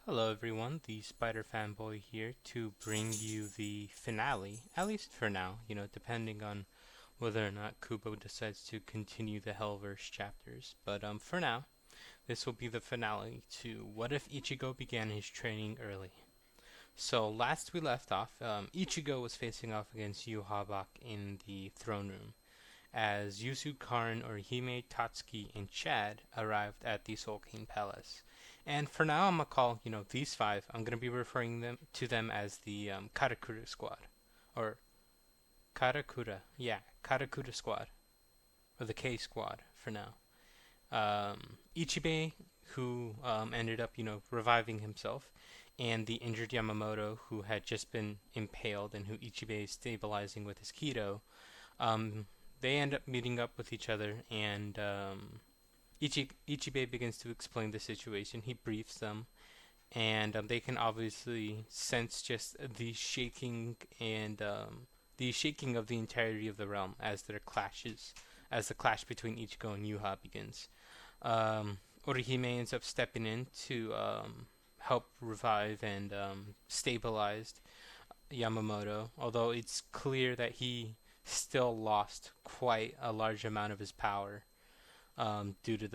Hello everyone, the Spider Fanboy here to bring you the finale, at least for now, depending on whether or not Kubo decides to continue the Hellverse chapters. But for now, this will be the finale to What If Ichigo Began His Training Early. So last we left off, Ichigo was facing off against Yu Habak in the throne room, as Yuzu, Karin, Orihime, Tatsuki, and Chad arrived at the Soul King Palace. And for now, I'm gonna call these five. I'm gonna be referring them as the Karakura Squad, or Karakura Squad, or the K Squad for now. Ichibe, who ended up reviving himself, and the injured Yamamoto, who had just been impaled and who Ichibe is stabilizing with his Kido. Um, they end up meeting up with each other, and Ichibe begins to explain the situation. He briefs them, and they can obviously sense just the shaking of the entirety of the realm as the clash between Ichigo and Yuha begins. Orihime ends up stepping in to help revive and stabilize Yamamoto, although it's clear that he still lost quite a large amount of his power due to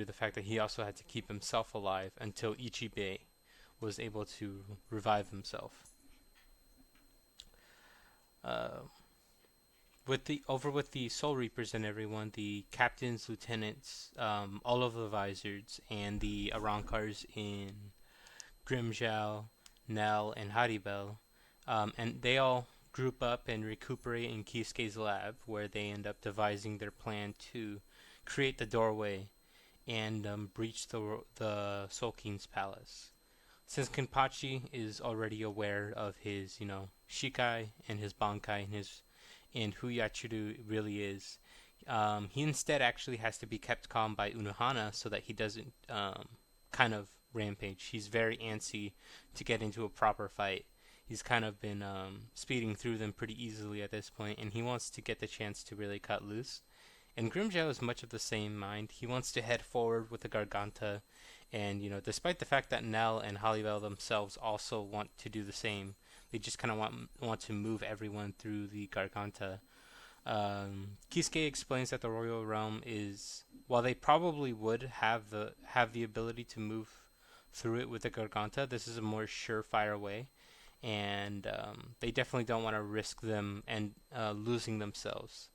the fact that he also had to keep himself alive until Ichibe was able to revive himself. Uh, with the Soul Reapers and everyone, the captains, lieutenants, all of the visors, and the Arankars in Grimjow, Nell, and Haribel, and they all group up and recuperate in Kisuke's lab, where they end up devising their plan to create the doorway and breach the Soul King's palace. Since Kenpachi is already aware of his, Shikai and his Bankai and who Yachiru really is, he instead actually has to be kept calm by Unohana so that he doesn't kind of rampage. He's very antsy to get into a proper fight. He's kind of been speeding through them pretty easily at this point, and he wants to get the chance to really cut loose. And Grimjow is much of the same mind. He wants to head forward with the Garganta, and despite the fact that Nell and Halliwell themselves also want to do the same, they just kind of want to move everyone through the Garganta. Kisuke explains that the Royal Realm is, while they probably would have the ability to move through it with the Garganta, this is a more surefire way, and they definitely don't want to risk them and losing themselves.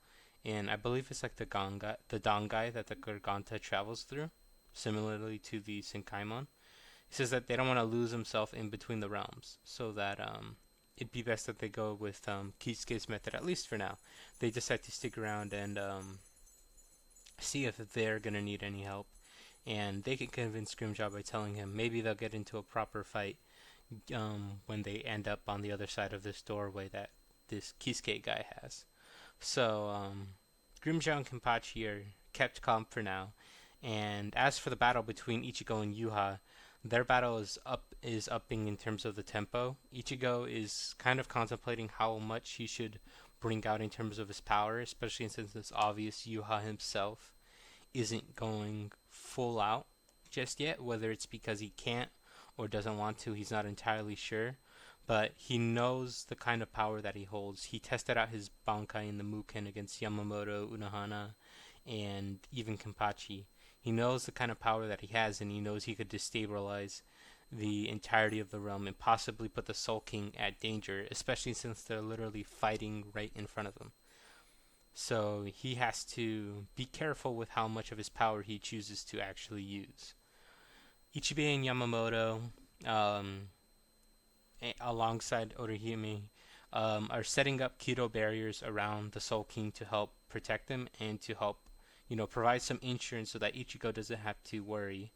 And I believe it's like the Dangai that the Garganta travels through, similarly to the Senkaimon. He says that they don't want to lose themselves in between the realms, so that it'd be best that they go with Kisuke's method, at least for now. They decide to stick around and see if they're going to need any help. And they can convince Grimjaw by telling him maybe they'll get into a proper fight when they end up on the other side of this doorway that this Kisuke guy has. So, Grimjow and Kenpachi are kept calm for now. And as for the battle between Ichigo and Yuha, their battle is upping in terms of the tempo. Ichigo is kind of contemplating how much he should bring out in terms of his power, especially since it's obvious Yuha himself isn't going full out just yet. Whether it's because he can't or doesn't want to, he's not entirely sure. But he knows the kind of power that he holds. He tested out his Bankai in the Muken against Yamamoto, Unohana, and even Kenpachi. He knows the kind of power that he has, and he knows he could destabilize the entirety of the realm and possibly put the Soul King at danger, especially since they're literally fighting right in front of him. So he has to be careful with how much of his power he chooses to actually use. Ichibe and Yamamoto, alongside Orihime, are setting up keto barriers around the Soul King to help protect him and to help, provide some insurance so that Ichigo doesn't have to worry.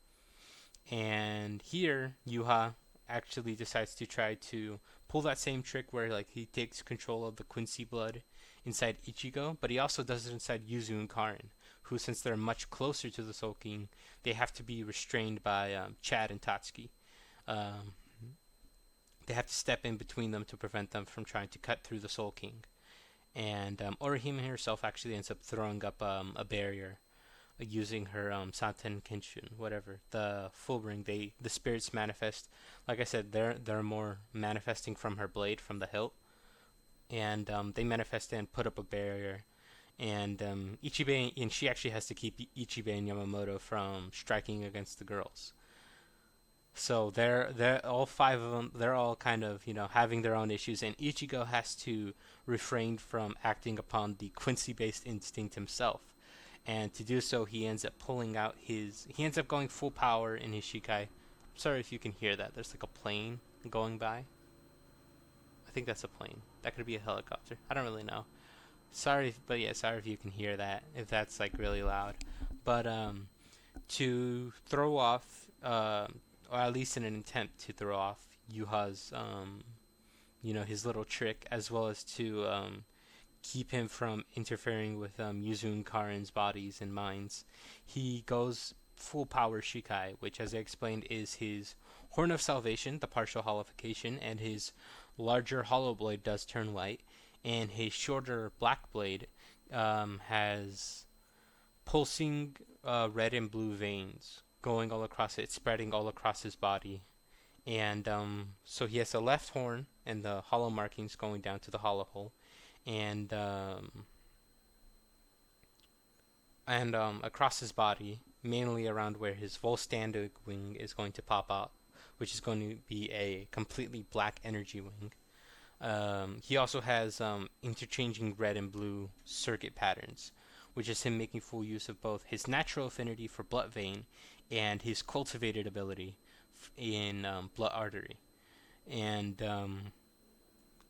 And here, Yuha actually decides to try to pull that same trick where like he takes control of the Quincy blood inside Ichigo, but he also does it inside Yuzu and Karin, who, since they're much closer to the Soul King, they have to be restrained by Chad and Tatsuki. Um, they have to step in between them to prevent them from trying to cut through the Soul King. And Orihime herself actually ends up throwing up a barrier using her Santen Kenshin, whatever the full ring. The spirits manifest. Like I said, they're more manifesting from her blade, from the hilt, and they manifest and put up a barrier. And Ichibe, and she actually has to keep Ichibe and Yamamoto from striking against the girls. So they're all five of them. They're all kind of having their own issues, and Ichigo has to refrain from acting upon the Quincy-based instinct himself. And to do so, he ends up pulling out his. He ends up going full power in his Shikai. Sorry if you can hear that. There's like a plane going by. I think that's a plane. That could be a helicopter. I don't really know. Sorry, but yeah, sorry if you can hear that. If that's like really loud. But to throw off, or at least in an attempt to throw off Yuha's, his little trick, as well as to keep him from interfering with Yuzu Karen's bodies and minds, he goes full power Shikai, which, as I explained, is his Horn of Salvation, the partial holification, and his larger Hollow Blade does turn white, and his shorter Black Blade has pulsing red and blue veins going all across it, spreading all across his body. And so he has the left horn and the hollow markings going down to the hollow hole, and across his body, mainly around where his Volstandic wing is going to pop out, which is going to be a completely black energy wing. He also has interchanging red and blue circuit patterns, which is him making full use of both his natural affinity for blood vein and his cultivated ability in blood artery. And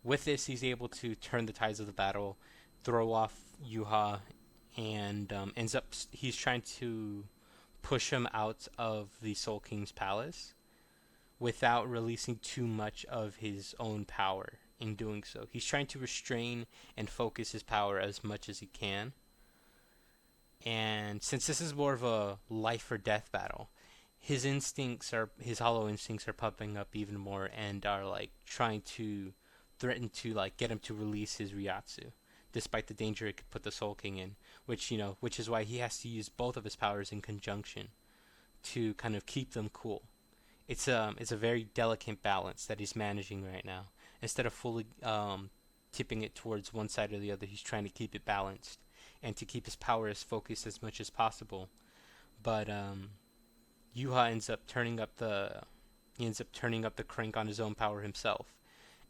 with this, he's able to turn the tides of the battle, throw off Yuha, and he's trying to push him out of the Soul King's palace without releasing too much of his own power in doing so. He's trying to restrain and focus his power as much as he can. And since this is more of a life or death battle, his hollow instincts are pumping up even more and are like trying to threaten to like get him to release his Ryatsu, despite the danger it could put the Soul King in, which is why he has to use both of his powers in conjunction to kind of keep them cool. It's a very delicate balance that he's managing right now. Instead of fully tipping it towards one side or the other, he's trying to keep it balanced and to keep his power as focused as much as possible. But Yuha ends up turning up the crank on his own power himself,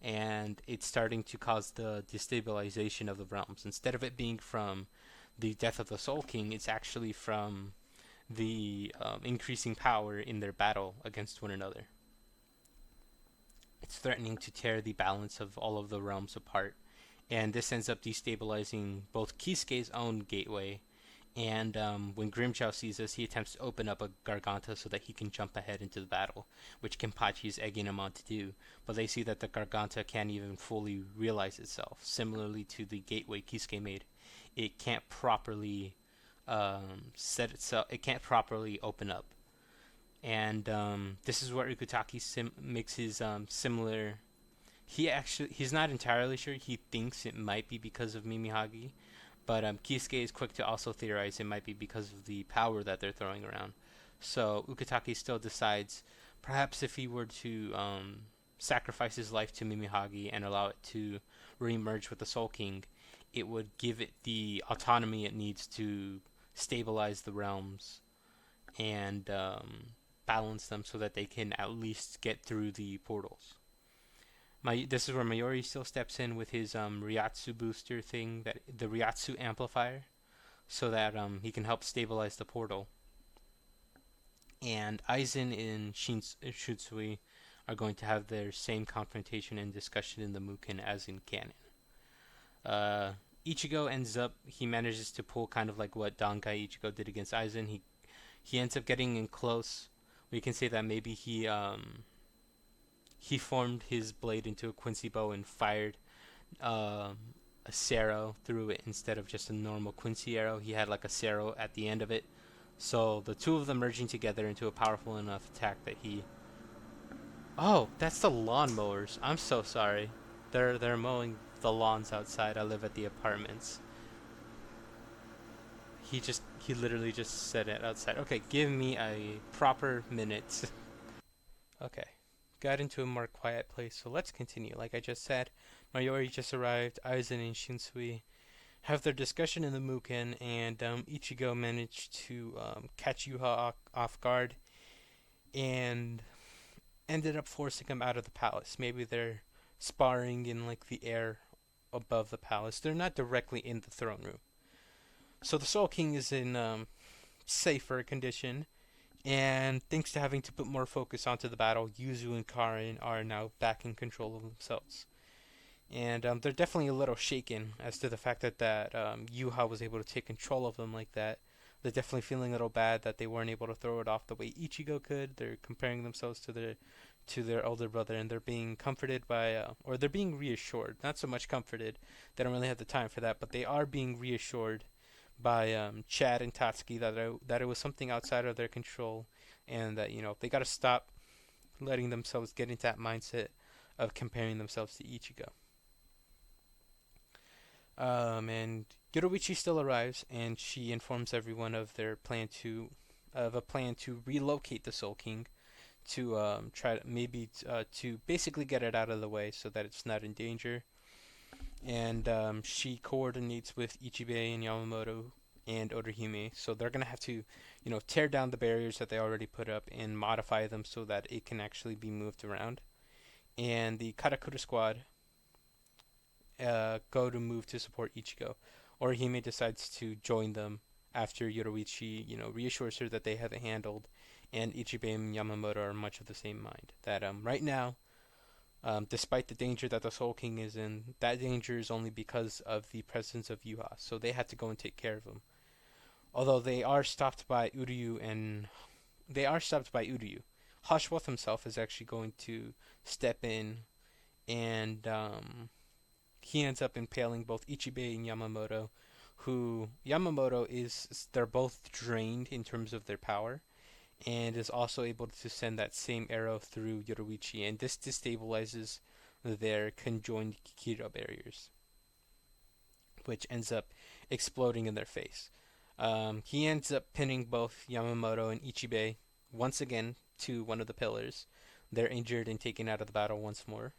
and it's starting to cause the destabilization of the realms. Instead of it being from the death of the Soul King, it's actually from the increasing power in their battle against one another. It's threatening to tear the balance of all of the realms apart, and this ends up destabilizing both Kisuke's own gateway, and when Grimjow sees this, he attempts to open up a Garganta so that he can jump ahead into the battle, which Kenpachi is egging him on to do, but they see that the Garganta can't even fully realize itself. Similarly to the gateway Kisuke made, it can't properly it can't properly open up. And this is where Ukutaki makes his similar. He's not entirely sure. He thinks it might be because of Mimihagi, but Kisuke is quick to also theorize it might be because of the power that they're throwing around. So Ukutaki still decides, perhaps if he were to sacrifice his life to Mimihagi and allow it to re-emerge with the Soul King, it would give it the autonomy it needs to stabilize the realms and balance them so that they can at least get through the portals. This is where Mayuri still steps in with his Ryatsu booster thing, the Ryatsu amplifier, so that he can help stabilize the portal. And Aizen and Shutsui are going to have their same confrontation and discussion in the Muken as in canon. Ichigo he manages to pull kind of like what Dankai Ichigo did against Aizen. He ends up getting in close. We can say that maybe he formed his blade into a Quincy bow and fired a Sero through it instead of just a normal Quincy arrow. He had like a Sero at the end of it. So the two of them merging together into a powerful enough attack that he... Oh, that's the lawnmowers. I'm so sorry. They're mowing the lawns outside. I live at the apartments. He literally just said it outside. Okay, give me a proper minute. Okay. Got into a more quiet place, so let's continue. Like I just said, Mayori just arrived, Aizen and Shinsui have their discussion in the Muken, and Ichigo managed to catch Yuha off guard and ended up forcing him out of the palace. Maybe they're sparring in like the air above the palace. They're not directly in the throne room. So the Soul King is in safer condition, and thanks to having to put more focus onto the battle, Yuzu and Karin are now back in control of themselves. And they're definitely a little shaken as to the fact that Yuha was able to take control of them like that. They're definitely feeling a little bad that they weren't able to throw it off the way Ichigo could. They're comparing themselves to their older brother, and they're being comforted by, or they're being reassured. Not so much comforted; they don't really have the time for that, but they are being reassured by Chad and Tatsuki that it was something outside of their control, and that they got to stop letting themselves get into that mindset of comparing themselves to Ichigo. And Yoruichi still arrives, and she informs everyone of a plan to relocate the Soul King to try to maybe to basically get it out of the way so that it's not in danger. And she coordinates with Ichibei and Yamamoto and Orihime, so they're gonna have to, tear down the barriers that they already put up and modify them so that it can actually be moved around. And the Karakura squad go to move to support Ichigo. Orihime decides to join them after Yoruichi, reassures her that they have it handled, and Ichibei and Yamamoto are much of the same mind. That right now, despite the danger that the Soul King is in, that danger is only because of the presence of Yuha, so they have to go and take care of him. Although they are stopped by Uryu. Hashworth himself is actually going to step in, and he ends up impaling both Ichibei and Yamamoto, who they're both drained in terms of their power, and is also able to send that same arrow through Yoruichi, and this destabilizes their conjoined Kira barriers, which ends up exploding in their face. He ends up pinning both Yamamoto and Ichibei once again to one of the pillars. They're injured and taken out of the battle once more.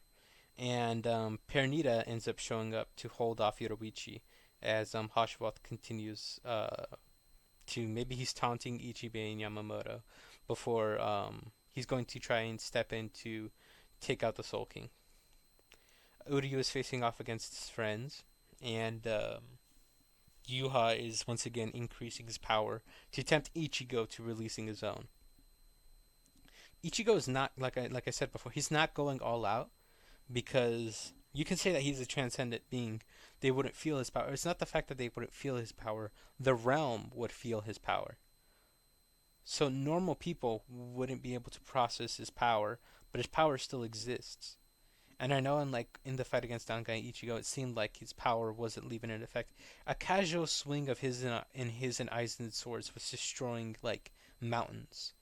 And Pernita ends up showing up to hold off Yoruichi as Hashwoth continues to maybe he's taunting Ichibei and Yamamoto before he's going to try and step in to take out the Soul King. Uryu is facing off against his friends, and Yuha is once again increasing his power to tempt Ichigo to releasing his own. Ichigo is not like I said before. He's not going all out because you can say that he's a transcendent being. They wouldn't feel his power. It's not the fact that they wouldn't feel his power. The realm would feel his power. So normal people wouldn't be able to process his power, but his power still exists. And I know in the fight against Dangai and Ichigo, it seemed like his power wasn't leaving an effect. A casual swing of his and Aizen's swords was destroying mountains.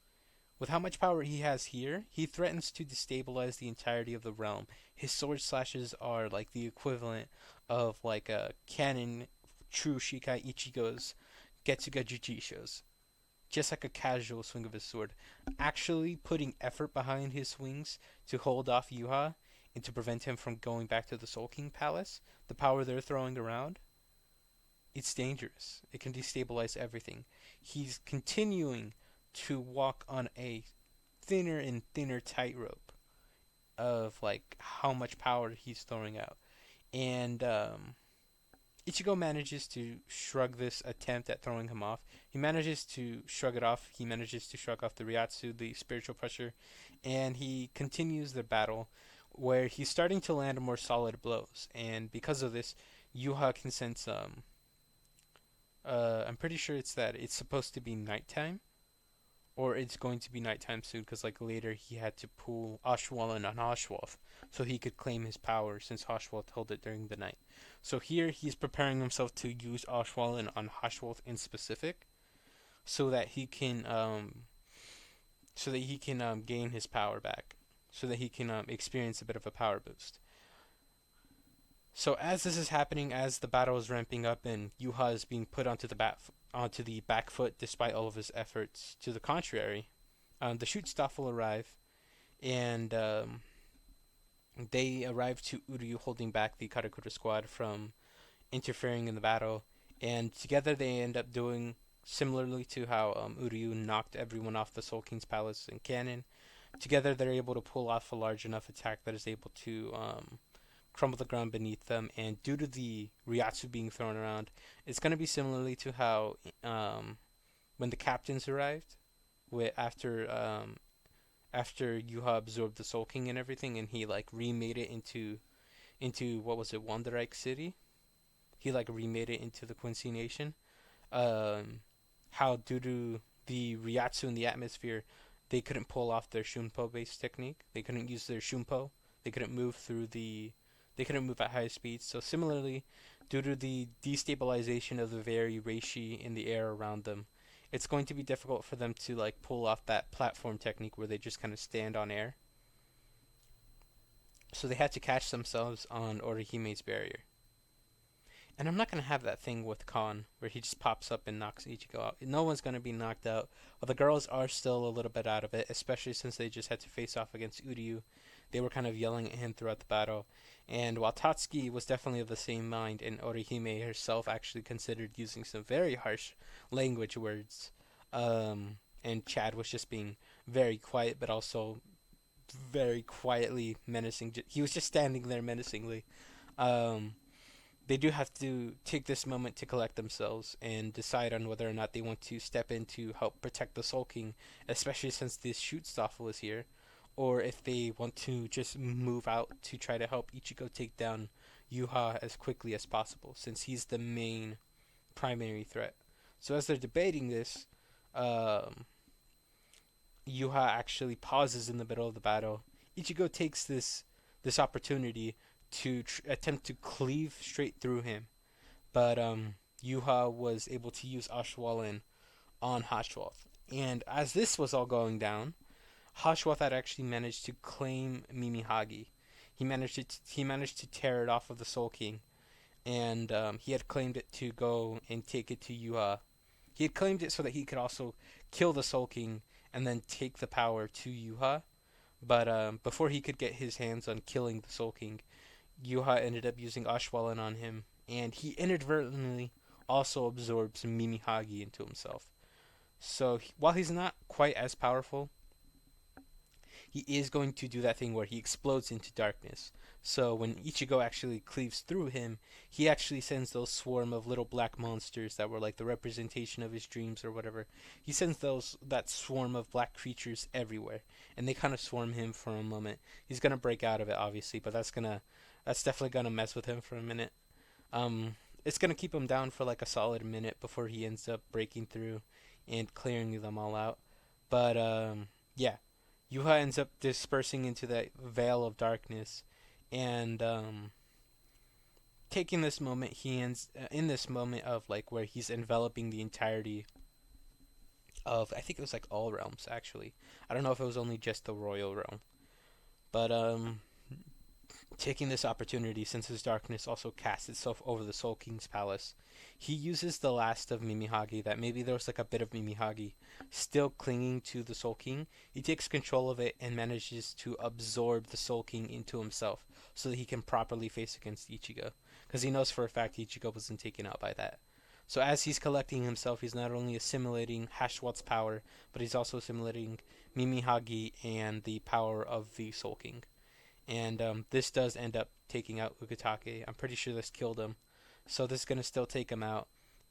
With how much power he has here, he threatens to destabilize the entirety of the realm. His sword slashes are like the equivalent of a canon true Shikai Ichigo's Getsuga Jujishos. Just like a casual swing of his sword. Actually putting effort behind his swings to hold off Yuha and to prevent him from going back to the Soul King Palace, the power they're throwing around, it's dangerous. It can destabilize everything. He's continuing to walk on a thinner and thinner tightrope of how much power he's throwing out. And Ichigo manages to shrug this attempt at throwing him off. He manages to shrug it off. He manages to shrug off the Ryatsu, the spiritual pressure, and he continues the battle where he's starting to land more solid blows. And because of this, Yuha can sense I'm pretty sure it's supposed to be nighttime, or it's going to be nighttime soon, because later he had to pull Ashwallen on Ashwoth so he could claim his power since Ashwoth held it during the night. So here he's preparing himself to use Ashwallen on Ashwoth in specific, so that he can gain his power back, so that he can experience a bit of a power boost. So as this is happening, as the battle is ramping up and Yuha is being put onto the onto the back foot despite all of his efforts. To the contrary, the shoot staff will arrive, and they arrive to Uryu holding back the Karakura squad from interfering in the battle, and together they end up doing similarly to how Uryu knocked everyone off the Soul King's palace and cannon. Together they're able to pull off a large enough attack that is able to crumble the ground beneath them, and due to the Ryatsu being thrown around, it's going to be similarly to how when the captains arrived, after Yuha absorbed the Soul King and everything, and he like remade it into what was it, Wonderike City? He like remade it into the Quincy Nation. Um, how due to the Ryatsu in the atmosphere, they couldn't pull off their Shunpo based technique. They couldn't use their Shunpo. They couldn't move through the. They couldn't move at high speeds. So similarly, due to the destabilization of the very reishi in the air around them, it's going to be difficult for them to like pull off that platform technique where they just kind of stand on air. So they had to catch themselves on Orihime's barrier. And I'm not going to have that thing with Khan where he just pops up and knocks Ichigo out. No one's going to be knocked out. Well, the girls are still a little bit out of it, especially since they just had to face off against Uryu. They were kind of yelling at him throughout the battle. And while Tatsuki was definitely of the same mind, and Orihime herself actually considered using some very harsh language words, and Chad was just being very quiet, but also very quietly menacing. He was just standing there menacingly. Um, they do have to take this moment to collect themselves and decide on whether or not they want to step in to help protect the Soul King, especially since this shoot Stoffel is here, or if they want to just move out to try to help Ichigo take down Yuha as quickly as possible, since he's the main primary threat. So as they're debating this, um, Yuha actually pauses in the middle of the battle. Ichigo takes this opportunity to attempt to cleave straight through him, but Yuha was able to use Ashwalin on Hashwoth. And as this was all going down, Hashwoth had actually managed to claim Mimihagi. He managed to tear it off of the Soul King, and he had claimed it to go and take it to Yuha. He had claimed it so that he could also kill the Soul King and then take the power to Yuha. But before he could get his hands on killing the Soul King, Yuha ended up using Ashwalin on him, and he inadvertently also absorbs Mimihagi into himself. So while he's not quite as powerful, he is going to do that thing where he explodes into darkness. So when Ichigo actually cleaves through him, he actually sends those swarm of little black monsters that were like the representation of his dreams or whatever. He sends that swarm of black creatures everywhere, and they kind of swarm him for a moment. He's gonna break out of it, obviously, but that's definitely gonna mess with him for a minute. It's gonna keep him down for like a solid minute before he ends up breaking through and clearing them all out. But yeah, Yuha ends up dispersing into that veil of darkness, and taking this moment, he ends in this moment of like where he's enveloping the entirety of, I think it was like all realms actually. I don't know if it was only just the royal realm, but taking this opportunity, since his darkness also casts itself over the Soul King's palace, he uses the last of Mimihagi, that maybe there was like a bit of Mimihagi still clinging to the Soul King. He takes control of it and manages to absorb the Soul King into himself so that he can properly face against Ichigo. Because he knows for a fact Ichigo wasn't taken out by that. So as he's collecting himself, he's not only assimilating Hashwat's power, but he's also assimilating Mimihagi and the power of the Soul King. And this does end up taking out Ukitake. I'm pretty sure this killed him. So this is going to still take him out.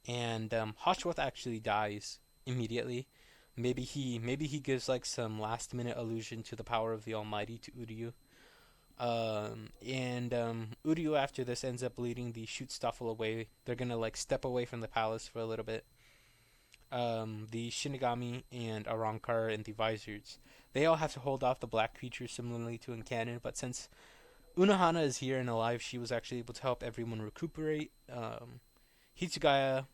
And Hashworth actually dies immediately. Maybe he gives like some last minute allusion to the power of the Almighty to Uryu. And Uryu after this ends up leading the shoot Stoffel away. They're going to like step away from the palace for a little bit. The Shinigami and Arrancar and the Vizards, they all have to hold off the black creatures similarly to in canon, but since Unohana is here and alive, she was actually able to help everyone recuperate. Hitsugaya,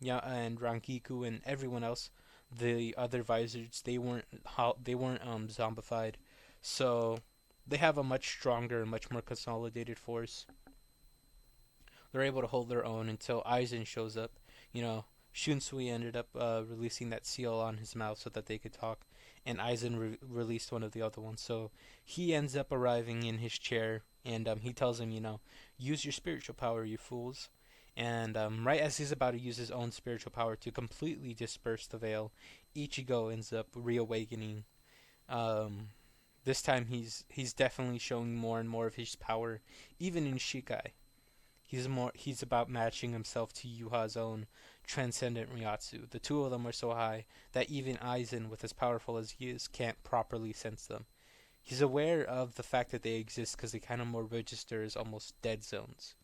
and Rankiku and everyone else, the other Vizards, they weren't zombified, so they have a much stronger, much more consolidated force. They're able to hold their own until Aizen shows up. You know, Shunsui ended up releasing that seal on his mouth so that they could talk, and Aizen released one of the other ones. So he ends up arriving in his chair, and he tells him, use your spiritual power, you fools. And right as he's about to use his own spiritual power to completely disperse the veil, Ichigo ends up reawakening. Um, this time he's definitely showing more and more of his power, even in Shikai. He's about matching himself to Yuha's own transcendent Ryatsu. The two of them are so high that even Aizen, with as powerful as he is, can't properly sense them. He's aware of the fact that they exist because they kind of more register as almost dead zones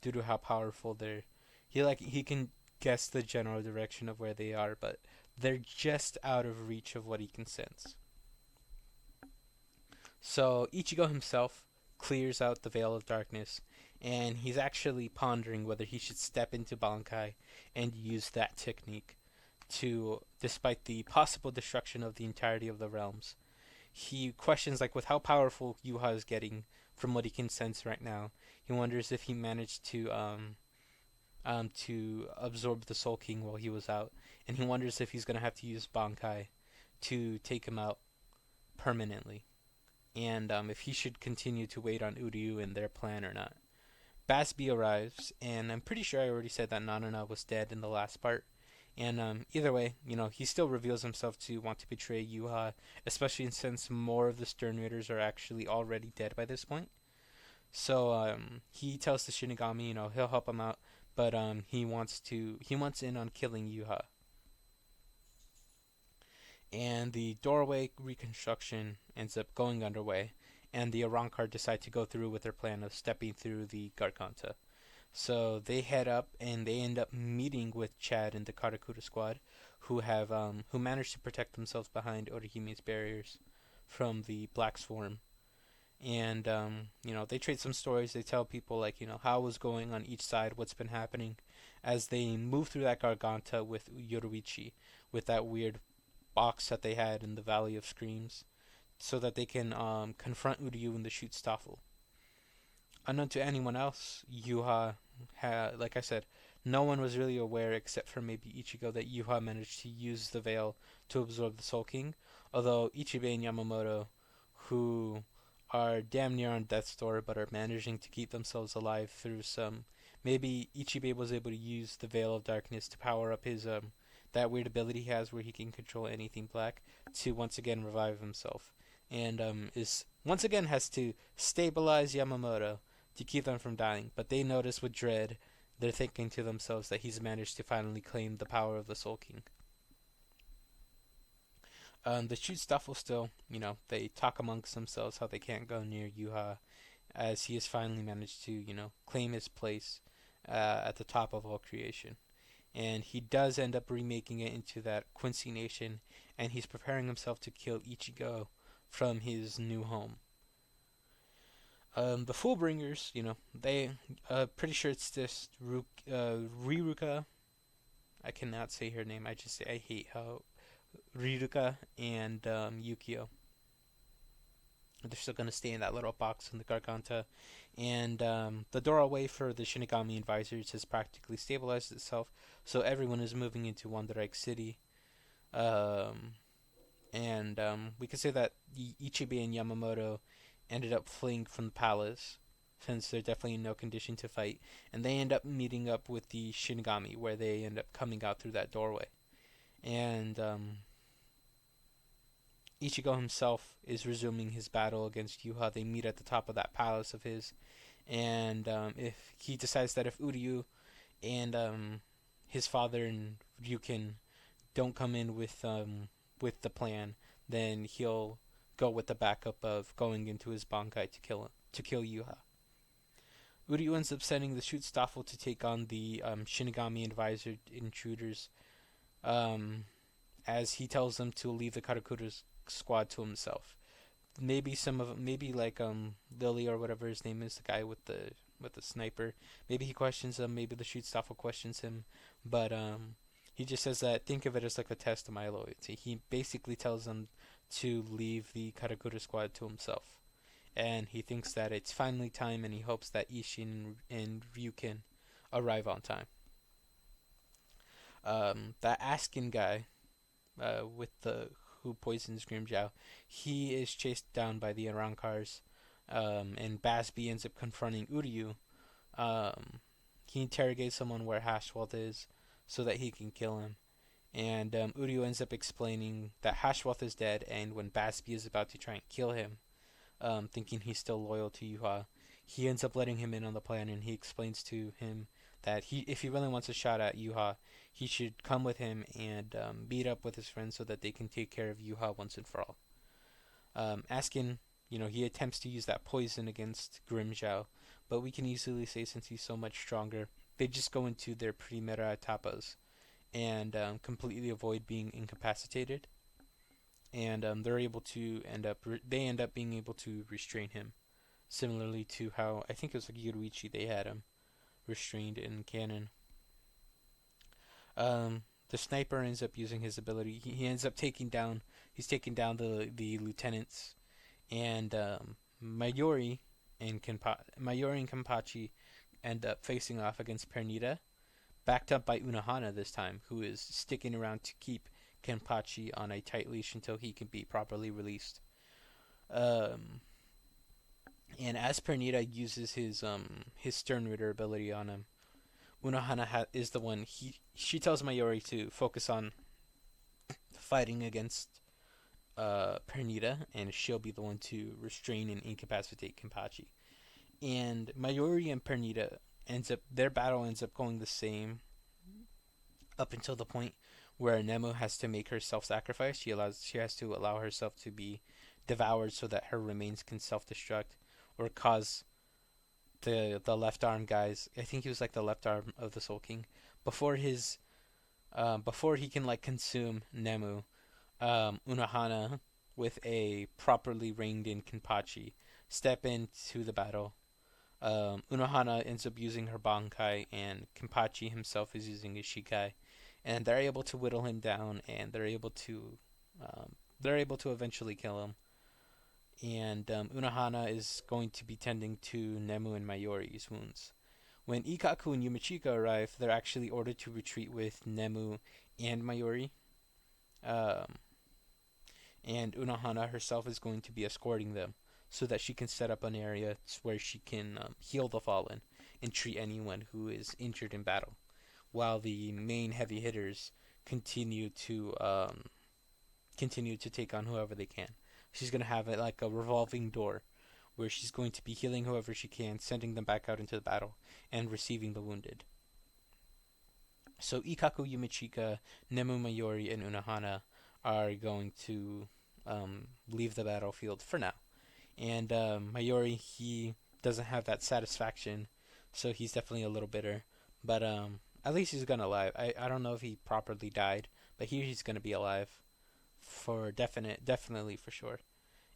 due to how powerful they're. He can guess the general direction of where they are, but they're just out of reach of what he can sense. So Ichigo himself clears out the veil of darkness, and he's actually pondering whether he should step into Bankai and use that technique to, despite the possible destruction of the entirety of the realms. He questions, like, with how powerful Yuha is getting from what he can sense right now. He wonders if he managed to absorb the Soul King while he was out, and he wonders if he's gonna have to use Bankai to take him out permanently, and if he should continue to wait on Uryu and their plan or not. Basby arrives, and I'm pretty sure I already said that Nanana was dead in the last part. And either way, he still reveals himself to want to betray Yuha, especially since more of the Stern Raiders are actually already dead by this point. So he tells the Shinigami, he'll help him out, but he wants in on killing Yuha. And the doorway reconstruction ends up going underway, and the Arrancar decide to go through with their plan of stepping through the Garganta. So they head up and they end up meeting with Chad and the Karakura squad, who managed to protect themselves behind Orihime's barriers from the Black Swarm. And they trade some stories. They tell people, like, how it was going on each side, what's been happening, as they move through that Garganta with Yoruichi, with that weird box that they had in the Valley of Screams, so that they can confront Uryu in the shoot Staffel. Unknown to anyone else, Yuha had, like I said, no one was really aware except for maybe Ichigo that Yuha managed to use the veil to absorb the Soul King. Although Ichibe and Yamamoto, who are damn near on death's door but are managing to keep themselves alive through some. Maybe Ichibe was able to use the Veil of Darkness to power up his that weird ability he has where he can control anything black to once again revive himself, and is once again has to stabilize Yamamoto to keep them from dying. But they notice with dread, they're thinking to themselves that he's managed to finally claim the power of the Soul King. The shoot stuff will still, they talk amongst themselves how they can't go near Yuha, as he has finally managed to, claim his place at the top of all creation. And he does end up remaking it into that Quincy Nation, and he's preparing himself to kill Ichigo from his new home. The Fullbringers, they pretty sure it's this Riruka. I cannot say her name. I hate how Riruka and Yukio. They're still gonna stay in that little box in the Garganta, and the doorway for the Shinigami advisors has practically stabilized itself, so everyone is moving into Wonderike City. And we could say that Ichibe and Yamamoto ended up fleeing from the palace, since they're definitely in no condition to fight, and they end up meeting up with the Shinigami, where they end up coming out through that doorway. And Ichigo himself is resuming his battle against Yuha. They meet at the top of that palace of his, and if he decides that if Uryu and his father and Ryukin don't come in with the plan, then he'll go with the backup of going into his Bankai to kill Yuha. Uryu ends up sending the Shoot Staffel to take on the Shinigami advisor intruders, as he tells them to leave the Karakura's squad to himself. Maybe like Lily or whatever his name is, the guy with the sniper. Maybe he questions him. Maybe the Shoot Staffel questions him, but he just says that think of it as like a test of my loyalty. He basically tells them to leave the Karakura squad to himself, and he thinks that it's finally time, and he hopes that Ishin and Ryukin arrive on time. That Askin guy, with the who poisons Grimjow, he is chased down by the Arankars, and Basby ends up confronting Uryu. Um, he interrogates someone where Hashwalt is, so that he can kill him. And Uryu ends up explaining that Hashwalt is dead, and when Basby is about to try and kill him, thinking he's still loyal to Yuha, he ends up letting him in on the plan, and he explains to him that if he really wants a shot at Yuha, he should come with him and meet up with his friends so that they can take care of Yuha once and for all. Askin, he attempts to use that poison against Grimjow, but we can easily say since he's so much stronger, they just go into their pre-meta tapas and completely avoid being incapacitated, and they end up being able to restrain him, similarly to how I think it was like Yoruichi they had him restrained in canon. The sniper ends up using his ability. He ends up taking down. He's taking down the lieutenants, and Mayori and Kenpachi end up facing off against Pernita, backed up by Unohana this time, who is sticking around to keep Kenpachi on a tight leash until he can be properly released. Um, and as Pernita uses his Stern Ritter ability on him, is the one she tells Mayori to focus on fighting against Pernita, and she'll be the one to restrain and incapacitate Kenpachi. And Mayori and Pernita their battle ends up going the same up until the point where Nemu has to make her self-sacrifice. She has to allow herself to be devoured so that her remains can self-destruct or cause the left arm guys. I think he was like the left arm of the Soul King before his before he can like consume Nemu. Unohana with a properly reined in Kenpachi step into the battle. Unohana ends up using her Bankai, and Kenpachi himself is using his Shikai, and they're able to whittle him down, and they're able to eventually kill him. And Unohana is going to be tending to Nemu and Mayori's wounds. When Ikkaku and Yumachika arrive, they're actually ordered to retreat with Nemu and Mayori. Um, and Unohana herself is going to be escorting them so that she can set up an area where she can heal the fallen and treat anyone who is injured in battle, while the main heavy hitters continue to um, continue to take on whoever they can. She's gonna have it like a revolving door, where she's going to be healing whoever she can, sending them back out into the battle, and receiving the wounded. So Ikkaku, Yumichika, Nemu Mayori, and Unohana are going to leave the battlefield for now. And Mayori, he doesn't have that satisfaction, so he's definitely a little bitter. But at least he's gonna alive. I don't know if he properly died, but here he's gonna be alive for definitely for sure.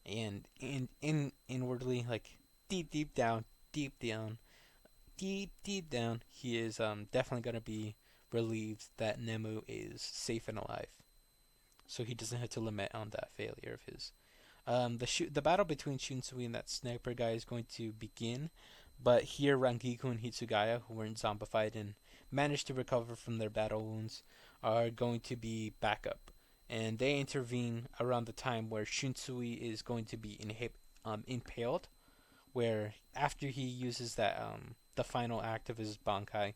And inwardly, like deep down, deep down, deep down, he is definitely gonna be relieved that Nemu is safe and alive, so he doesn't have to lament on that failure of his. The battle between Shunsui and that sniper guy is going to begin, but here Rangiku and Hitsugaya, who weren't zombified and managed to recover from their battle wounds, are going to be backup, and they intervene around the time where Shunsui is going to be impaled, where after he uses that the final act of his Bankai,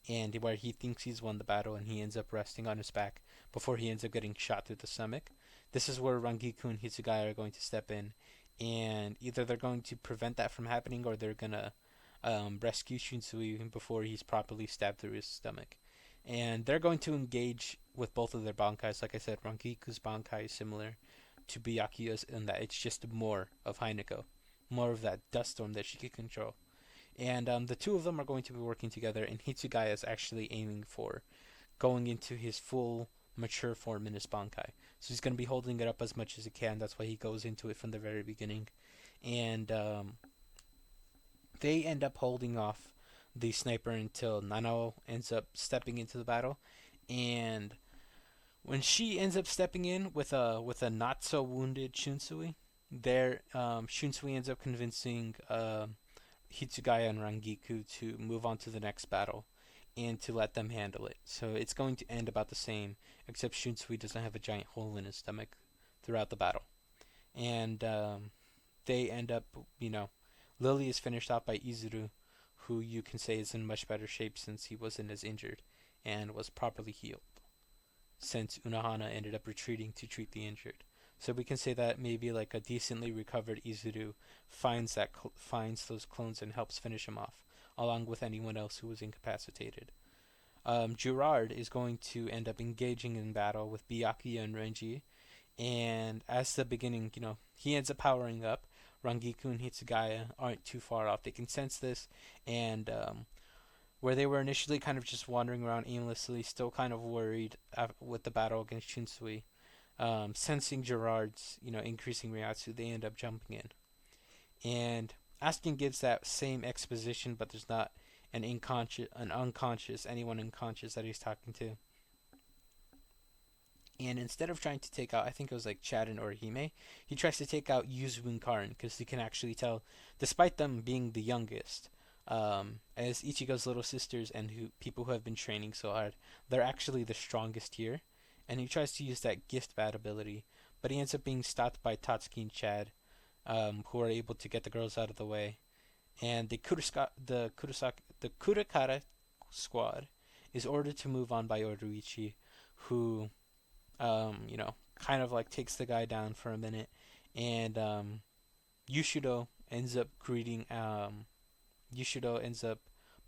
and where he thinks he's won the battle and he ends up resting on his back before he ends up getting shot through the stomach. This is where Rangiku and Hitsugaya are going to step in, and either they're going to prevent that from happening or they're gonna rescue Shunsui before he's properly stabbed through his stomach. And they're going to engage with both of their Bankais. Like I said, Rangiku's Bankai is similar to Byakuya's in that it's just more of Heineko, more of that dust storm that she can control. And the two of them are going to be working together, and Hitsugaya is actually aiming for going into his full mature form in his Bankai. So he's going to be holding it up as much as he can. That's why he goes into it from the very beginning. And they end up holding off the sniper until Nanao ends up stepping into the battle. And when she ends up stepping in with a not so wounded Shunsui, Shunsui ends up convincing Hitsugaya and Rangiku to move on to the next battle. and to let them handle it. So it's going to end about the same, except Shunsui doesn't have a giant hole in his stomach throughout the battle. And they end up, you know, Lily is finished off by Izuru, who you can say is in much better shape since he wasn't as injured and was properly healed, since Unohana ended up retreating to treat the injured. So we can say that maybe like a decently recovered Izuru finds those clones and helps finish him off, along with anyone else who was incapacitated. Girard is going to end up engaging in battle with Byakuya and Renji, and as the beginning, you know, he ends up powering up. Rangiku and Hitsugaya aren't too far off. They can sense this, and where they were initially kind of just wandering around aimlessly, still kind of worried with the battle against Shinsui, sensing Gerard's, you know, increasing Ryatsu, they end up jumping in. And Askin gives that same exposition, but there's not anyone unconscious that he's talking to. And instead of trying to take out, I think it was like Chad and Orihime, he tries to take out Yuzu and Karin because he can actually tell, despite them being the youngest, as Ichigo's little sisters and people who have been training so hard, they're actually the strongest here. And he tries to use that gift bad ability, but he ends up being stopped by Tatsuki and Chad, who are able to get the girls out of the way. And the Kurakara squad is ordered to move on by Oruichi, who you know, kind of like takes the guy down for a minute, and Yushido ends up greeting. Yushido ends up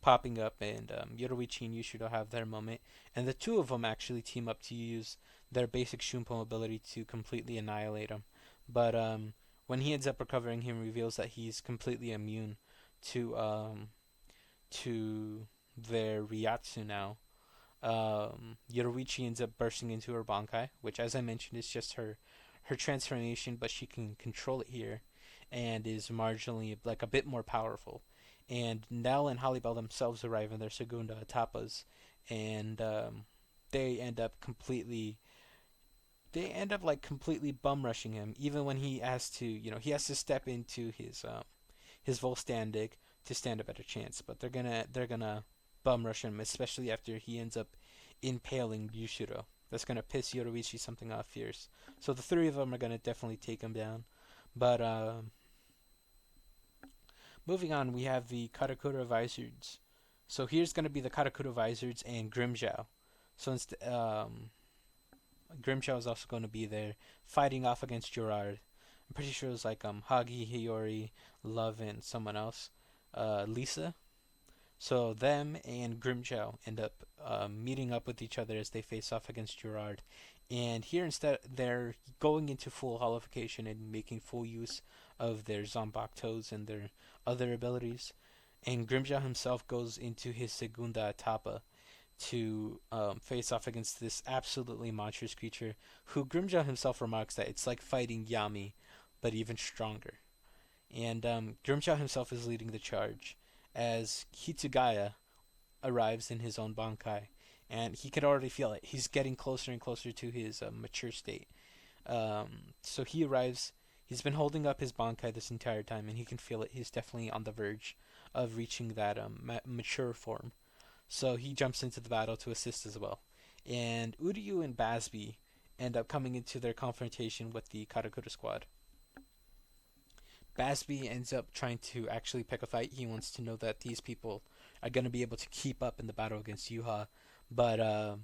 popping up, and Yoruichi and Yushido have their moment, and the two of them actually team up to use their basic Shunpo ability to completely annihilate him. But when he ends up recovering, he reveals that he's completely immune to to their Ryatsu now. Yoruichi ends up bursting into her Bankai, which, as I mentioned, is just her transformation, but she can control it here, and is marginally like a bit more powerful. And Nell and Holly themselves arrive in their Segunda Etapas, and they end up completely they end up like completely bum rushing him, even when he has to, you know, he has to step into his Volstandig to stand a better chance. But they're gonna bum rush him, especially after he ends up impaling Yushiro. That's gonna piss Yoruichi something off fierce. So the three of them are gonna definitely take him down. But moving on, we have the Karakura Vizards. So here's gonna be the Karakura Vizards and Grimjow. So Grimjow is also going to be there fighting off against Gerard. I'm pretty sure it was like Hagi, Hiyori, Love, and someone else, Lisa. So them and Grimjow end up meeting up with each other as they face off against Gerard. And here instead they're going into full holification and making full use of their Zombok toes and their other abilities. And Grimjow himself goes into his Segunda Etapa to face off against this absolutely monstrous creature, who Grimjow himself remarks that it's like fighting Yami, but even stronger. And Grimjow himself is leading the charge as Hitsugaya arrives in his own Bankai, and he can already feel it. He's getting closer and closer to his mature state. So he arrives. He's been holding up his Bankai this entire time, and he can feel it. He's definitely on the verge of reaching that mature form. So he jumps into the battle to assist as well. And Uryu and Basby end up coming into their confrontation with the Karakura squad. Basby ends up trying to actually pick a fight. He wants to know that these people are going to be able to keep up in the battle against Yuha. But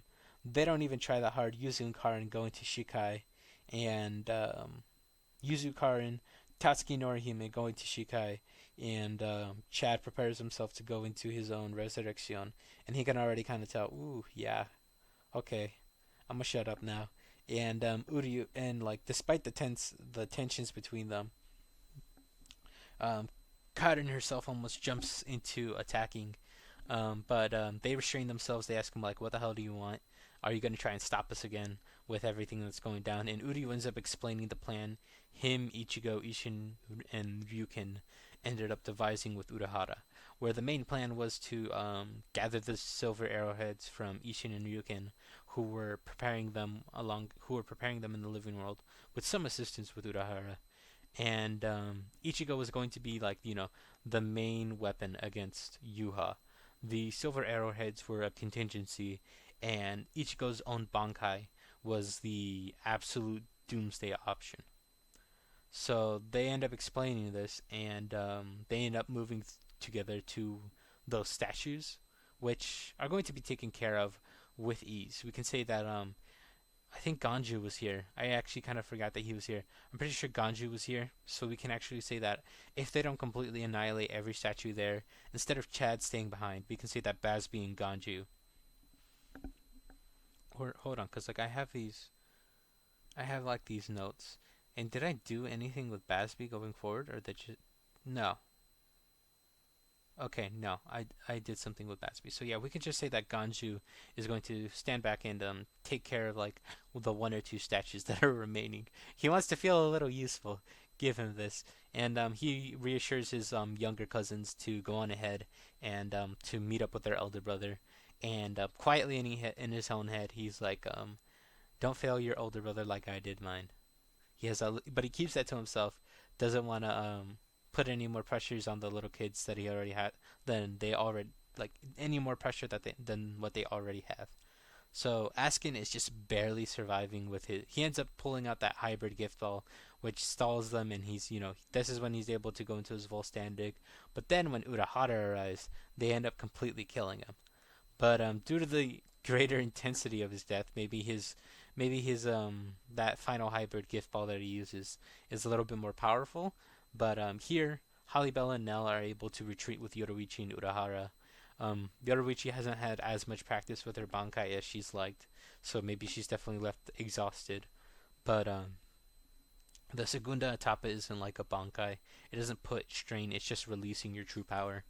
they don't even try that hard. Yuzu and Karin go into Shikai. And Yuzu, Karin, Tatsuki and Orihime go into Shikai. And Chad prepares himself to go into his own Resurrection. And he can already kind of tell, ooh, yeah, okay, I'm going to shut up now. And Uryu, and like, despite the tensions between them, um, Karin herself almost jumps into attacking, but they restrain themselves. They ask him like, "What the hell do you want? Are you going to try and stop us again with everything that's going down?" And Uryu ends up explaining the plan. Him, Ichigo, Ishin, and Ryukin ended up devising with Urahara, where the main plan was to gather the silver arrowheads from Ishin and Ryukin, who were preparing them in the living world with some assistance with Urahara. And Ichigo was going to be like, you know, the main weapon against Yuha. The silver arrowheads were a contingency, and Ichigo's own Bankai was the absolute doomsday option. So they end up explaining this, and they end up moving together to those statues, which are going to be taken care of with ease. We can say that I think Ganju was here. I actually kind of forgot that he was here. I'm pretty sure Ganju was here, so we can actually say that if they don't completely annihilate every statue there, instead of Chad staying behind, we can say that Bazby and Ganju. Or hold on, cause like I have like these notes. And did I do anything with Bazby going forward, or that just no? Okay, no, I did something with Batsby. So yeah, we could just say that Ganju is going to stand back and take care of like the one or two statues that are remaining. He wants to feel a little useful. Give him this, and he reassures his younger cousins to go on ahead and to meet up with their elder brother. And quietly in his own head, he's like, "Don't fail your older brother like I did mine." But he keeps that to himself. Doesn't want to put any more pressures on the little kids that he already had than they already like any more pressure than what they already have. So Askin is just barely surviving with his. He ends up pulling out that hybrid gift ball, which stalls them, and this is when he's able to go into his Volstandig. But then when Urahara arrives, they end up completely killing him. But due to the greater intensity of his death, maybe his that final hybrid gift ball that he uses is a little bit more powerful. But here, Halibella and Nell are able to retreat with Yoruichi and Urahara. Yoruichi hasn't had as much practice with her Bankai as she's liked, so maybe she's definitely left exhausted. But the Segunda Etapa isn't like a Bankai. It doesn't put strain, it's just releasing your true power.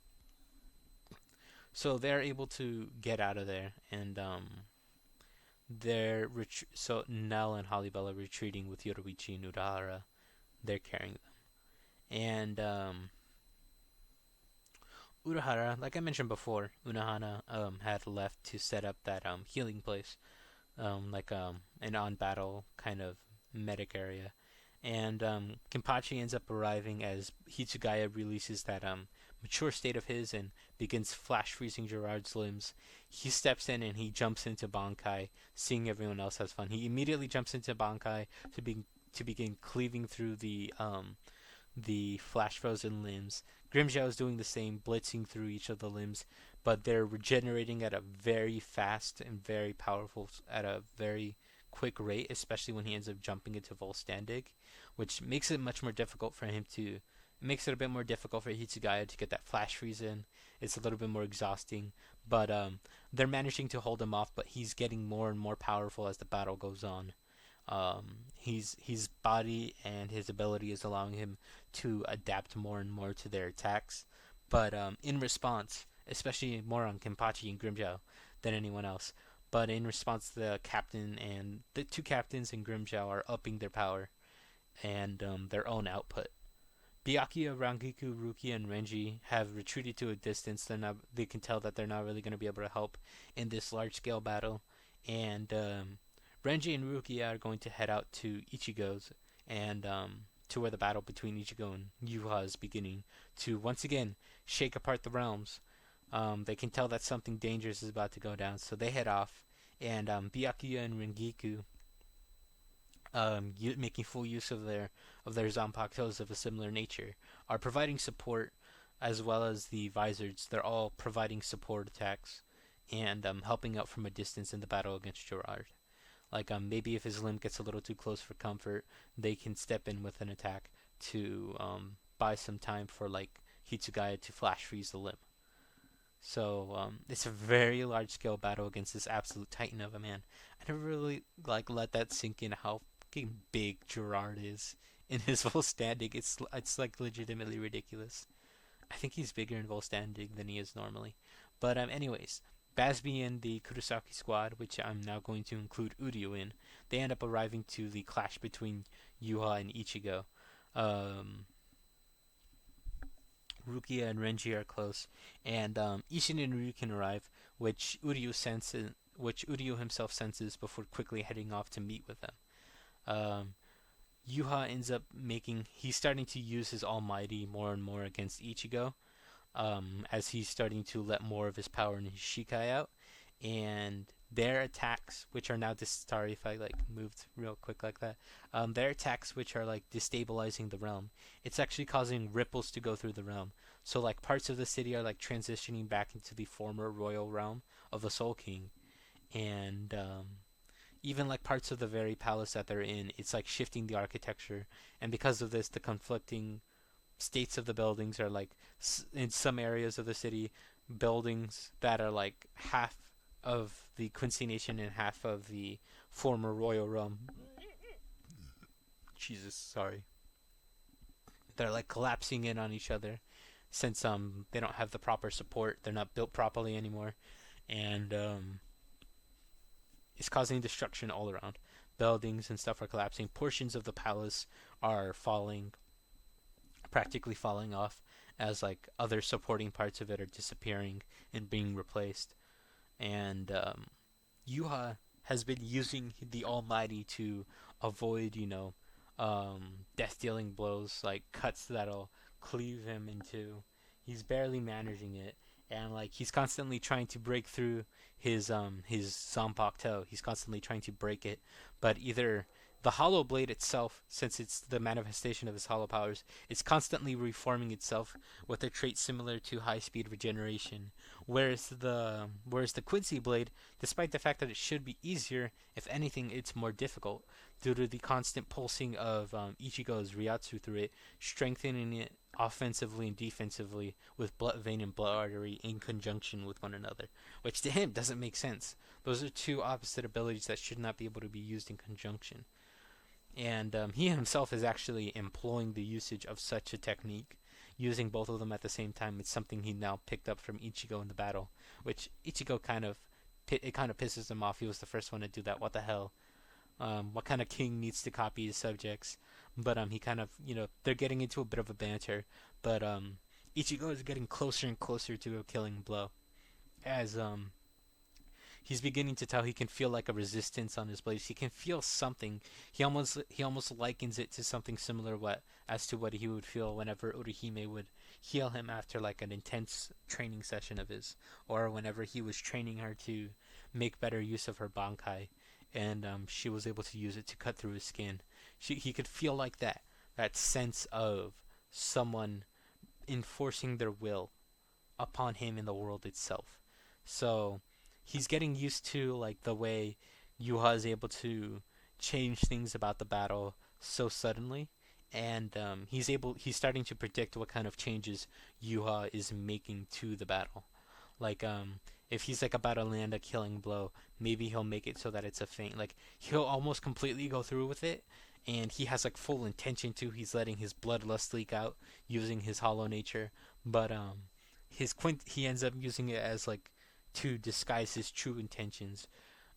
So they're able to get out of there, and so Nell and Halibella retreating with Yoruichi and Urahara. They're carrying them, and Urahara, like I mentioned before, Unohana had left to set up that healing place, like an on battle kind of medic area. And Kenpachi ends up arriving as Hitsugaya releases that mature state of his and begins flash freezing Gerard's limbs. He steps in and he jumps into Bankai, seeing everyone else has fun. He immediately jumps into Bankai to begin cleaving through the flash frozen limbs. Grimjow is doing the same, blitzing through each of the limbs, but they're regenerating at a very fast and very powerful, at a very quick rate, especially when he ends up jumping into Volstandig, which makes it much more difficult for him to. It makes it a bit more difficult for Hitsugaya to get that flash freeze in. It's a little bit more exhausting, but they're managing to hold him off. But he's getting more and more powerful as the battle goes on. His body and his ability is allowing him to adapt more and more to their attacks. But in response, especially more on Kenpachi and Grimjow than anyone else. But in response, the captain and the two captains and Grimjow are upping their power and their own output. Byakuya, Rangiku, Rukia, and Renji have retreated to a distance. They can tell that they're not really going to be able to help in this large-scale battle, and Renji and Rukia are going to head out to Ichigo's and to where the battle between Ichigo and Yuha is beginning to once again shake apart the realms. They can tell that something dangerous is about to go down, so they head off, and Byakuya and Rengiku, making full use of their Zanpakutos of a similar nature, are providing support as well as the Vizards. They're all providing support attacks and helping out from a distance in the battle against Gerard. Like maybe if his limb gets a little too close for comfort, they can step in with an attack to buy some time for like Hitsugaya to flash freeze the limb. So it's a very large scale battle against this absolute titan of a man. I never really like let that sink in how fucking big Gerard is in his full standing. It's like legitimately ridiculous. I think he's bigger in Volstandig than he is normally. But anyways, Basby and the Kurosaki squad, which I'm now going to include Uryu in, they end up arriving to the clash between Yuha and Ichigo. Um, Rukia and Renji are close, and Ishin and Ryu can arrive, which Uryu himself senses before quickly heading off to meet with them. Um, Yuha ends up he's starting to use his almighty more and more against Ichigo, as he's starting to let more of his power and his Shikai out. And their attacks, which are now sorry if I like moved real quick like that. Their attacks, which are like destabilizing the realm, it's actually causing ripples to go through the realm. So like parts of the city are like transitioning back into the former royal realm of the Soul King, and even like parts of the very palace that they're in, it's like shifting the architecture. And because of this, the conflicting states of the buildings are like in some areas of the city, buildings that are like half of the Quincy Nation and half of the former royal realm. Jesus, sorry. They're like collapsing in on each other since they don't have the proper support. They're not built properly anymore, and it's causing destruction all around. Buildings and stuff are collapsing. Portions of the palace are falling, practically falling off, as like other supporting parts of it are disappearing and being replaced. And Yuha has been using the Almighty to avoid, death dealing blows, like cuts that'll cleave him into. He's barely managing it, and like he's constantly trying to break through his Zanpakuto. He's constantly trying to break it, but either the Hollow Blade itself, since it's the manifestation of his hollow powers, it's constantly reforming itself with a trait similar to high speed regeneration. Whereas the Quincy Blade, despite the fact that it should be easier, if anything, it's more difficult due to the constant pulsing of Ichigo's Ryatsu through it, strengthening it offensively and defensively with blood vein and blood artery in conjunction with one another, which to him doesn't make sense. Those are two opposite abilities that should not be able to be used in conjunction. And he himself is actually employing the usage of such a technique, using both of them at the same time. It's something he now picked up from Ichigo in the battle, which Ichigo kind of pisses him off. He was the first one to do that. What the hell? What kind of king needs to copy his subjects? But he kind of, they're getting into a bit of a banter. But Ichigo is getting closer and closer to a killing blow as he's beginning to tell he can feel like a resistance on his blades. He can feel something. He almost likens it to something similar to what he would feel whenever Urihime would heal him after like an intense training session of his, or whenever he was training her to make better use of her bankai, and she was able to use it to cut through his skin. He could feel like that sense of someone enforcing their will upon him in the world itself. So he's getting used to like the way Yuha is able to change things about the battle so suddenly, and he's starting to predict what kind of changes Yuha is making to the battle. Like if he's like about to land a killing blow, maybe he'll make it so that it's a feint. Like he'll almost completely go through with it, and he has like full intention to. He's letting his bloodlust leak out using his hollow nature, but he ends up using it as like to disguise his true intentions,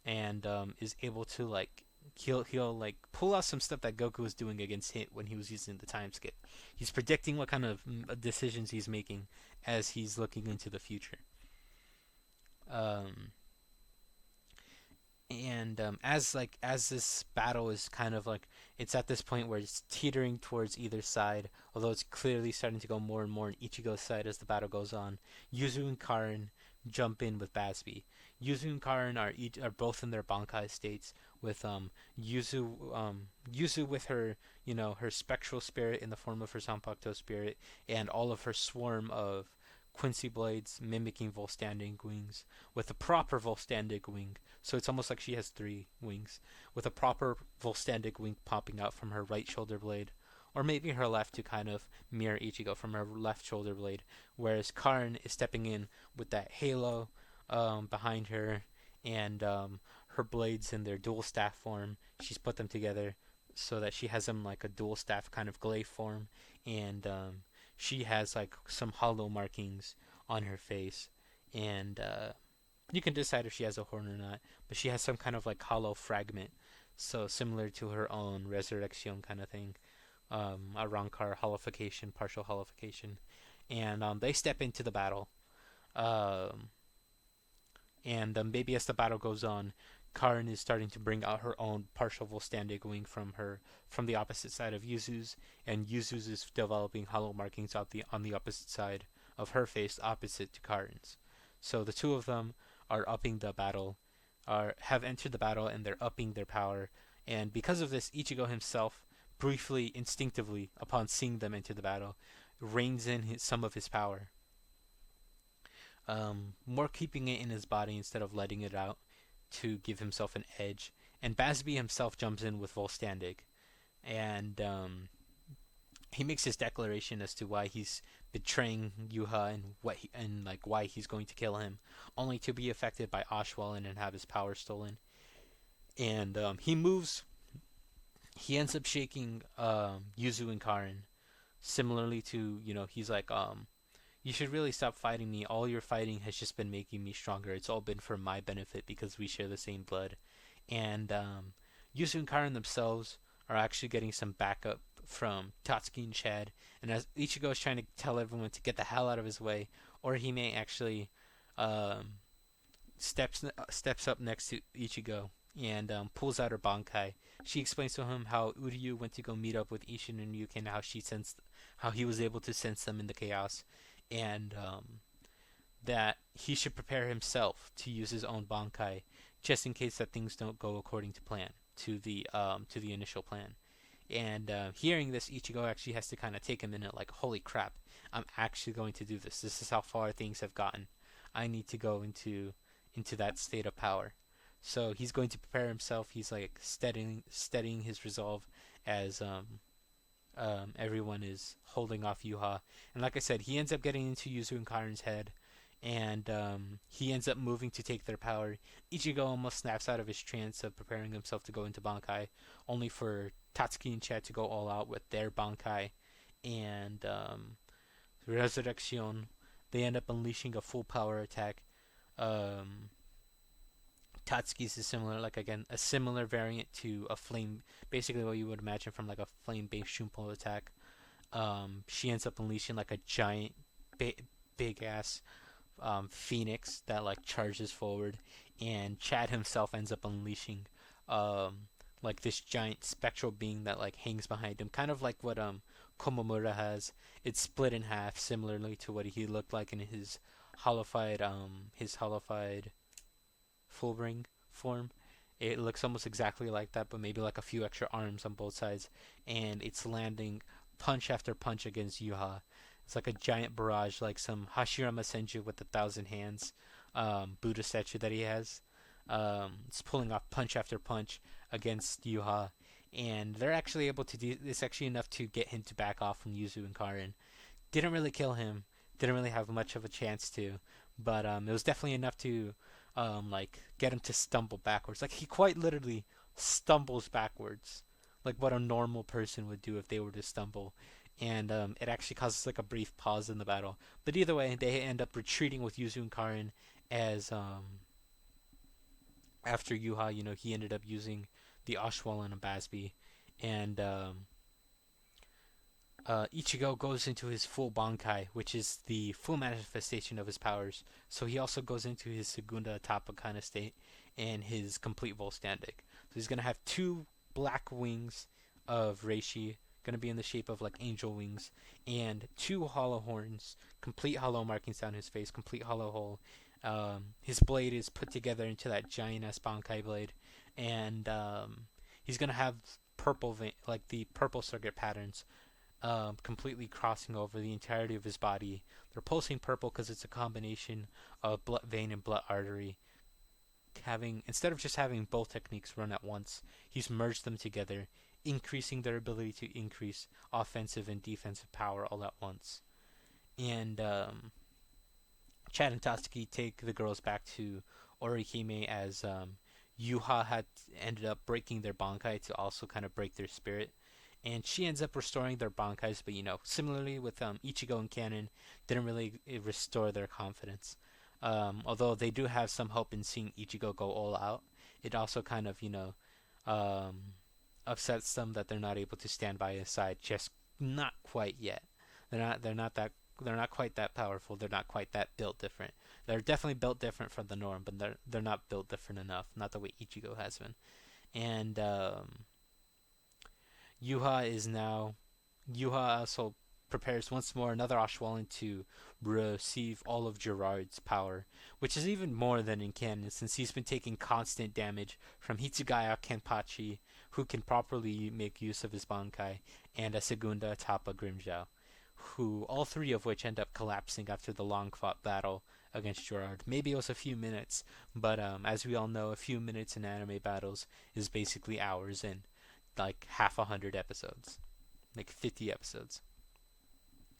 and is able to like he'll like pull out some stuff that Goku was doing against Hit when he was using the time skip. He's predicting what kind of decisions he's making as he's looking into the future. Um, and as this battle is kind of like it's at this point where it's teetering towards either side, although it's clearly starting to go more and more on Ichigo's side as the battle goes on. Yuzu and Karin jump in with Basby. Yuzu and Karin are both in their Bankai states, with Yuzu with her her spectral spirit in the form of her Zanpakuto spirit, and all of her swarm of Quincy blades mimicking Volstandic wings, with a proper Volstandic wing. So it's almost like she has three wings, with a proper Volstandic wing popping out from her right shoulder blade, or maybe her left to kind of mirror Ichigo from her left shoulder blade. Whereas Karn is stepping in with that halo behind her, and her blades in their dual staff form. She's put them together so that she has them like a dual staff kind of glaive form, and she has like some hollow markings on her face, and you can decide if she has a horn or not, but she has some kind of like hollow fragment, so similar to her own resurrection kind of thing, a Rankar holification, partial holification, and they step into the battle, um, and maybe as the battle goes on, Karin is starting to bring out her own partial Volstandic wing from the opposite side of Yuzu's, and Yuzu's is developing hollow markings on the opposite side of her face opposite to Karin's. So the two of them are upping the battle, are have entered the battle, and they're upping their power. And because of this, Ichigo himself, briefly, instinctively, upon seeing them enter the battle, reins in some of his power, more keeping it in his body instead of letting it out to give himself an edge. And Basby himself jumps in with Volstandig, and he makes his declaration as to why he's betraying Yuha and like why he's going to kill him, only to be affected by Ashwelin and have his power stolen. And he moves. He ends up shaking Yuzu and Karin, similarly to he's like you should really stop fighting me. All your fighting has just been making me stronger. It's all been for my benefit because we share the same blood. And Yuzu and Karin themselves are actually getting some backup from Tatsuki and Chad. And as Ichigo is trying to tell everyone to get the hell out of his way, or he may actually um, steps up next to Ichigo and pulls out her Bankai. She explains to him how Uryu went to go meet up with Ishin and Yuki and how he was able to sense them in the chaos, and that he should prepare himself to use his own Bankai just in case that things don't go according to plan, to the initial plan. And hearing this, Ichigo actually has to kind of take a minute, like, holy crap, I'm actually going to do this. This is how far things have gotten. I need to go into that state of power. So he's going to prepare himself. He's like steadying his resolve as everyone is holding off Yuha. And like I said, he ends up getting into Yuzu and Karin's head, and he ends up moving to take their power. Ichigo almost snaps out of his trance of preparing himself to go into Bankai, only for Tatsuki and Chad to go all out with their Bankai. And Resurrection, they end up unleashing a full power attack. Um, Tatsuki's is similar, like again, a similar variant to a flame, basically what you would imagine from like a flame-based Shunpo attack. She ends up unleashing like a giant, big ass phoenix that like charges forward, and Chad himself ends up unleashing like this giant spectral being that like hangs behind him, kind of like what Komomura has. It's split in half, similarly to what he looked like in his hollified full ring form. It looks almost exactly like that, but maybe like a few extra arms on both sides, and it's landing punch after punch against Yuha. It's like a giant barrage, like some Hashirama Senju with 1,000 hands Buddha statue that he has. It's pulling off punch after punch against Yuha, and they're actually able to do this. Actually enough to get him to back off from Yuzu and Karin. Didn't really kill him. Didn't really have much of a chance to, but it was definitely enough to like get him to stumble backwards. Like he quite literally stumbles backwards, like what a normal person would do if they were to stumble. And it actually causes like a brief pause in the battle. But either way, they end up retreating with Yuzu and Karin as after Yuha, he ended up using the Ashwell and Basby, and Ichigo goes into his full Bankai, which is the full manifestation of his powers. So he also goes into his Segunda Etapa kind of state and his complete Volstandic. So he's going to have two black wings of Reishi, going to be in the shape of like angel wings, and two hollow horns, complete hollow markings down his face, complete hollow hole. His blade is put together into that giant ass Bankai blade, and he's going to have like the purple circuit patterns completely crossing over the entirety of his body. They're pulsing purple because it's a combination of blood vein and blood artery. Instead of just having both techniques run at once, he's merged them together, increasing their ability to increase offensive and defensive power all at once. And Chad and Tatsuki take the girls back to Orihime as Yuha had ended up breaking their Bankai to also kind of break their spirit, and she ends up restoring their Bankais, but similarly with Ichigo and Canon, didn't really restore their confidence. Although they do have some hope in seeing Ichigo go all out, it also kind of um, upsets them that they're not able to stand by his side. Just not quite yet. They're not quite that powerful. They're not quite that built different. They're definitely built different from the norm, but they're not built different enough. Not the way Ichigo has been. And Yuha also prepares once more another Ashwaulan to receive all of Gerard's power, which is even more than in canon since he's been taking constant damage from Hitsugaya Kenpachi, who can properly make use of his Bankai, and a Segunda Tapa Grimjow, who all three of which end up collapsing after the long fought battle against Gerard. Maybe it was a few minutes, but as we all know, a few minutes in anime battles is basically hours in like half 100 episodes, like 50 episodes.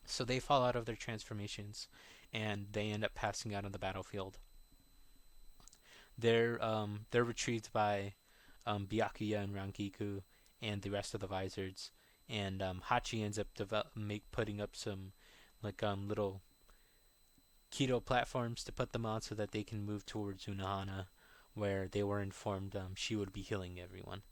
So they fall out of their transformations, and they end up passing out on the battlefield. They're retrieved by Byakuya and Rangiku and the rest of the Vizards, and Hachi ends up putting up some like little keto platforms to put them on so that they can move towards Unohana, where they were informed she would be healing everyone.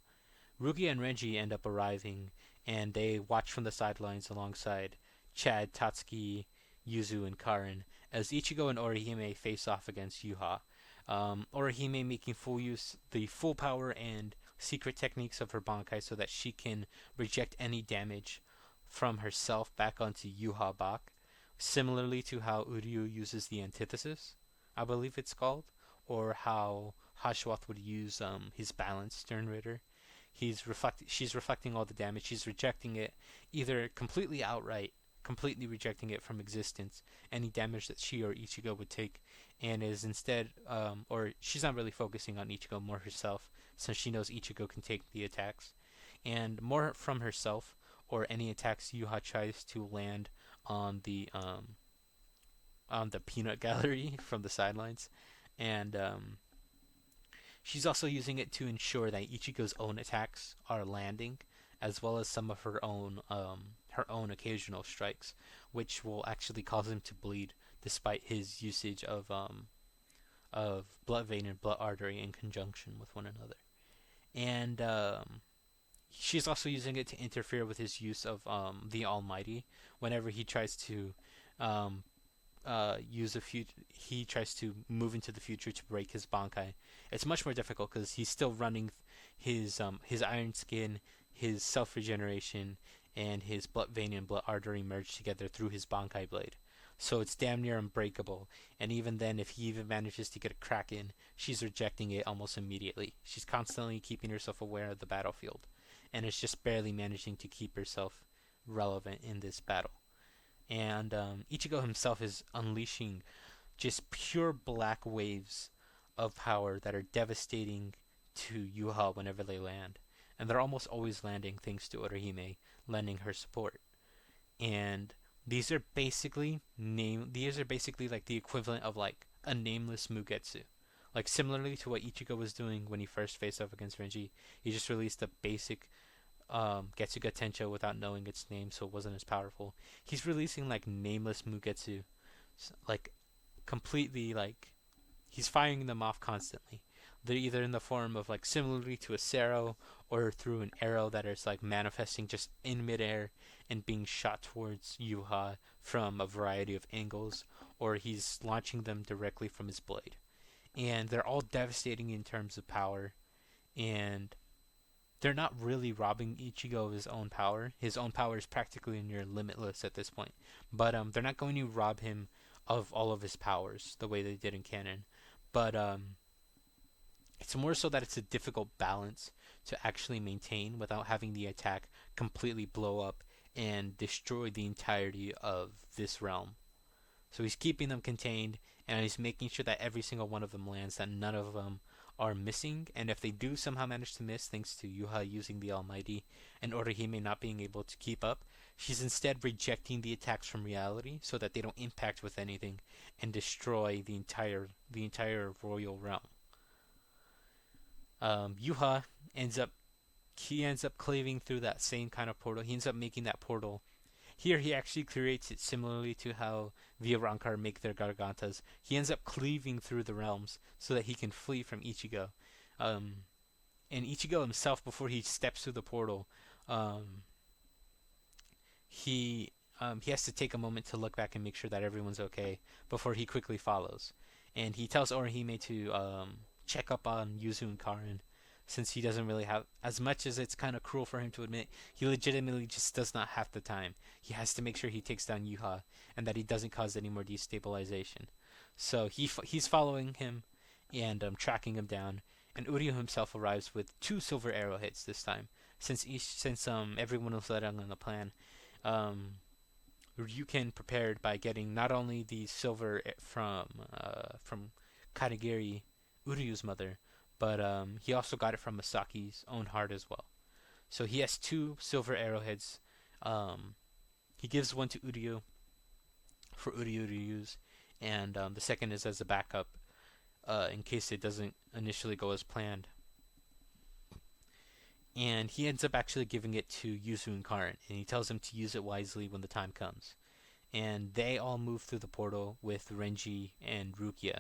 Rukia and Renji end up arriving, and they watch from the sidelines alongside Chad, Tatsuki, Yuzu, and Karin as Ichigo and Orihime face off against Yuha. Orihime making the full power and secret techniques of her Bankai so that she can reject any damage from herself back onto Yuha Bak, similarly to how Uryu uses the antithesis, I believe it's called, or how Hashwath would use his balance Stern Ritter. She's reflecting all the damage. She's rejecting it either completely outright, completely rejecting it from existence, any damage that she or Ichigo would take, and is instead, or she's not really focusing on Ichigo, more herself, since she knows Ichigo can take the attacks, and more from herself or any attacks Yuha tries to land on the peanut gallery from the sidelines, and she's also using it to ensure that Ichigo's own attacks are landing, as well as some of her own occasional strikes, which will actually cause him to bleed, despite his usage of blood vein and blood artery in conjunction with one another. And she's also using it to interfere with his use of the Almighty whenever he tries to um, he tries to move into the future to break his Bankai. It's much more difficult because he's still running his Iron Skin, his self regeneration, and his blood vein and blood artery merged together through his Bankai blade. So it's damn near unbreakable. And even then, if he even manages to get a crack in, she's rejecting it almost immediately. She's constantly keeping herself aware of the battlefield, and is just barely managing to keep herself relevant in this battle. And Ichigo himself is unleashing just pure black waves of power that are devastating to Yuha whenever they land. And they're almost always landing thanks to Orihime lending her support. And these are basically like the equivalent of like a nameless Mugetsu. Like similarly to what Ichigo was doing when he first faced off against Renji, he just released a basic Getsuga Tencho without knowing its name, so it wasn't as powerful. He's releasing like nameless Mugetsu, like completely like he's firing them off constantly. They're either in the form of like similarly to a Sero or through an arrow that is like manifesting just in midair and being shot towards Yuha from a variety of angles, or he's launching them directly from his blade. And they're all devastating in terms of power, and they're not really robbing Ichigo of his own power. His own power is practically near limitless at this point. But they're not going to rob him of all of his powers the way they did in canon. But it's more so that it's a difficult balance to actually maintain without having the attack completely blow up and destroy the entirety of this realm. So he's keeping them contained, and he's making sure that every single one of them lands, that none of them are missing, and if they do somehow manage to miss, thanks to Yuha using the Almighty and Orihime not being able to keep up, she's instead rejecting the attacks from reality so that they don't impact with anything and destroy the entire royal realm. Yuha ends up cleaving through that same kind of portal. He ends up making that portal. Here he actually creates it similarly to how the Arrancar make their Gargantas. He ends up cleaving through the realms so that he can flee from Ichigo. And Ichigo himself, before he steps through the portal, he has to take a moment to look back and make sure that everyone's okay before he quickly follows. And he tells Orihime to check up on Yuzu and Karin since he doesn't really have, as much as it's kind of cruel for him to admit, he legitimately just does not have the time. He has to make sure he takes down Yuha and that he doesn't cause any more destabilization. So he's following him and tracking him down. And Uryu himself arrives with two silver arrowheads this time, since everyone was let on the plan. Um, Ryuken prepared by getting not only the silver from Katagiri, Uryu's mother, but he also got it from Masaki's own heart as well. So he has two silver arrowheads. Um, he gives one to Uryu for Uryu to use, and the second is as a backup in case it doesn't initially go as planned. And he ends up actually giving it to Yuzu and Karin, and he tells him to use it wisely when the time comes. And they all move through the portal with Renji and Rukia.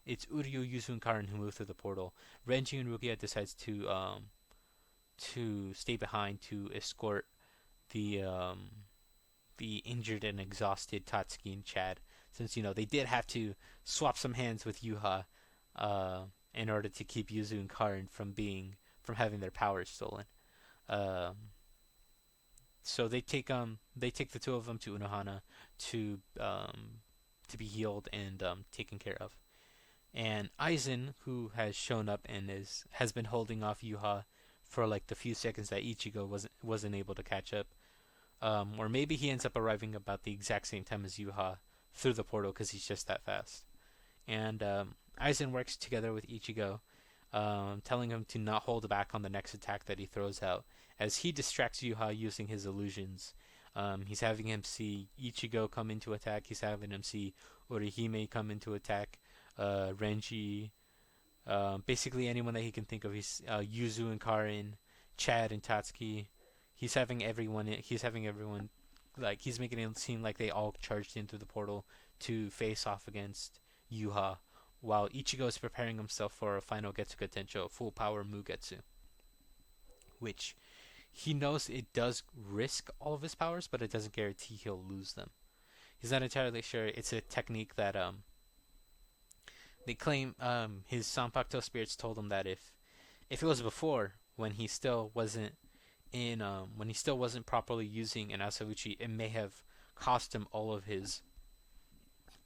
It's Uryu, Yuzu, and Karin who move through the portal. Renji and Rukia decides to stay behind to escort the the injured and exhausted Tatsuki and Chad, since they did have to swap some hands with Yuha in order to keep Yuzu and Karin from having their powers stolen. Um, so they take the two of them to Unohana to um, to be healed and taken care of. And Aizen, who has shown up and has been holding off Yuha for like the few seconds that Ichigo wasn't able to catch up, or maybe he ends up arriving about the exact same time as Yuha through the portal because he's just that fast. And Aizen works together with Ichigo, telling him to not hold back on the next attack that he throws out, as he distracts Yuha using his illusions. He's having him see Ichigo come into attack. He's having him see Orihime come into attack. Renji, basically anyone that he can think of. He's Yuzu and Karin, Chad and Tatsuki. He's having everyone. He's having everyone. Like he's making it seem like they all charged in through the portal to face off against Yuha, while Ichigo is preparing himself for a final Getsuga Tensho full power Mugetsu, which he knows it does risk all of his powers, but it doesn't guarantee he'll lose them. He's not entirely sure. It's a technique that they claim his Sanpakuto spirits told him that if it was before when he still wasn't when he still wasn't properly using an Asauchi, it may have cost him all of his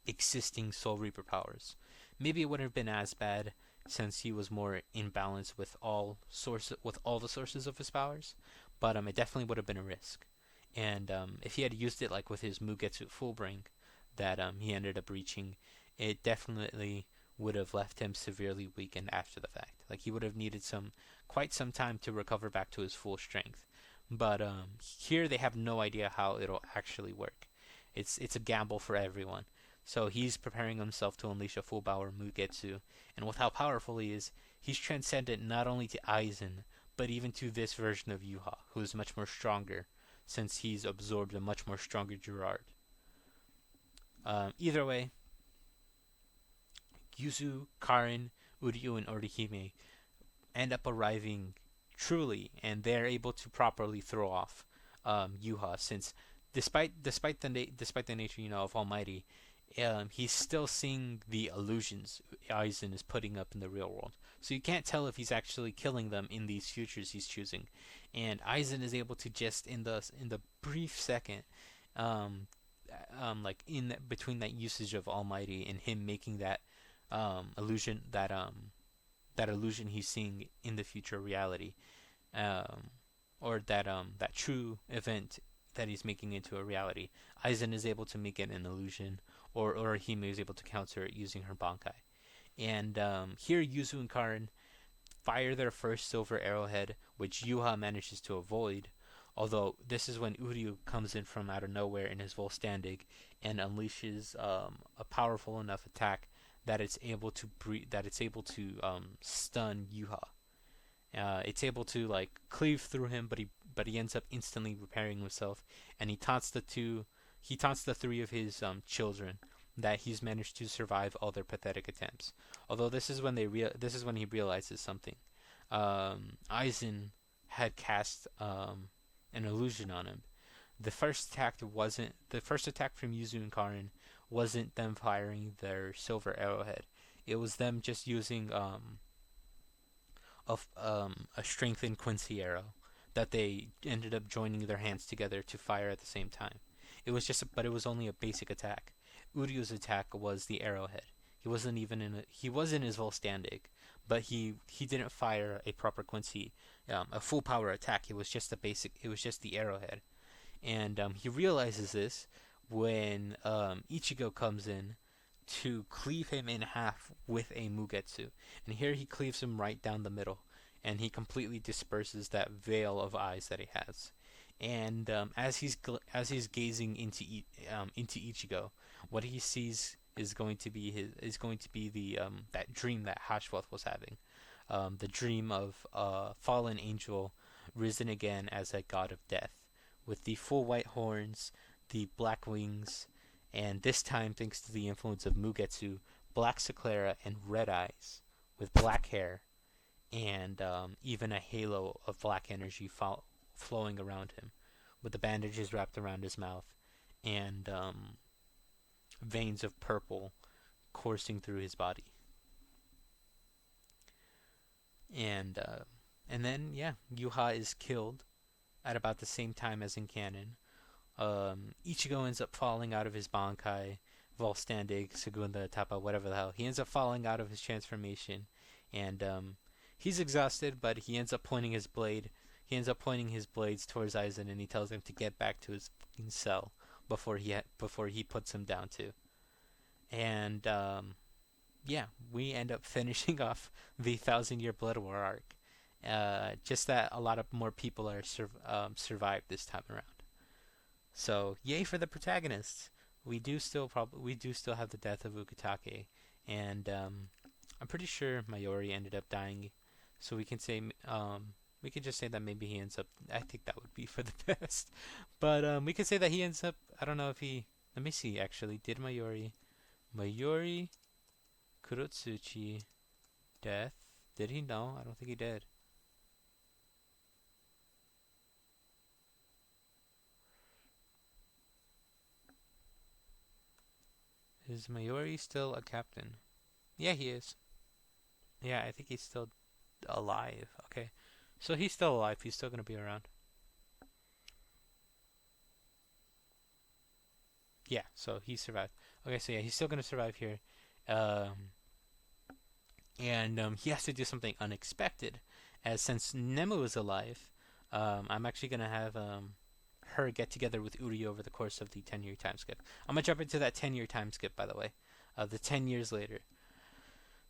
existing Soul Reaper powers. Maybe it wouldn't have been as bad since he was more in balance with all the sources of his powers, but it definitely would have been a risk. And if he had used it like with his Mugetsu Fullbring that he ended up reaching, it definitely would have left him severely weakened after the fact. Like he would have needed quite some time to recover back to his full strength. But here they have no idea how it'll actually work. It's a gamble for everyone. So he's preparing himself to unleash a full power Mugetsu, and with how powerful he is, he's transcendent not only to Aizen, but even to this version of Yuha, who is much more stronger, since he's absorbed a much more stronger Gerard. Either way, Yuzu, Karin, Uryu, and Orihime end up arriving truly, and they're able to properly throw off Yuha, since despite the nature of Almighty, he's still seeing the illusions Aizen is putting up in the real world. So you can't tell if he's actually killing them in these futures he's choosing. And Aizen is able to just in the brief second, like between that usage of Almighty and him making that illusion that illusion he's seeing in the future reality, um, or that true event that he's making into a reality. Aizen is able to make it an illusion, or Hime is able to counter it using her Bankai. And here Yuzu and Karin fire their first silver arrowhead, which Yuha manages to avoid. Although this is when Uryu comes in from out of nowhere in his Volstandig and unleashes a powerful enough attack that it's able to stun Yuha. It's able to like cleave through him, but he ends up instantly repairing himself, and he taunts the three of his children that he's managed to survive all their pathetic attempts. Although this is when he realizes something. Aizen had cast an illusion on him. The first attack from Yuzu and Karin wasn't them firing their silver arrowhead. It was them just using a strengthened Quincy arrow that they ended up joining their hands together to fire at the same time. But it was only a basic attack. Urio's attack was the arrowhead. He was in his Volstandig, but he didn't fire a proper Quincy, a full power attack. It was just a basic. It was just the arrowhead, and he realizes this when Ichigo comes in to cleave him in half with a Mugetsu. And here he cleaves him right down the middle, and he completely disperses that veil of eyes that he has. And as he's gazing into Ichigo, what he sees is going to be the that dream that Hashwoth was having, the dream of a fallen angel risen again as a god of death, with the full white horns, the black wings, and this time, thanks to the influence of Mugetsu, black sclera and red eyes, with black hair, and even a halo of black energy flowing around him, with the bandages wrapped around his mouth, and veins of purple coursing through his body. And then yeah, Yuha is killed at about the same time as in canon. Ichigo ends up falling out of his Bankai, Volstandig, Segunda Etapa, whatever the hell. He ends up falling out of his transformation, and he's exhausted, but he ends up pointing his blade. He ends up pointing his blades towards Aizen, and he tells him to get back to his fucking cell before he puts him down too. And yeah, we end up finishing off the Thousand Year Blood War arc. Just that a lot of more people are survived this time around. So yay for the protagonists. We do still have the death of Ukitake, and I'm pretty sure Mayori ended up dying. So we can just say that maybe he ends up. I think that would be for the best. But we could say that he ends up. I don't know if he. Let me see. Actually, did Mayori Kurotsuchi death? Did he? No, I don't think he did. Is Mayori still a captain? Yeah, he is. Yeah, I think he's still alive. Okay. So he's still alive. He's still going to be around. Yeah, so he survived. Okay, so yeah, he's still going to survive here. Um, and he has to do something unexpected. As since Nemu is alive, I'm actually going to have her get together with Uri over the course of the 10-year time skip. I'm going to jump into that 10-year time skip, by the way. The 10 years later.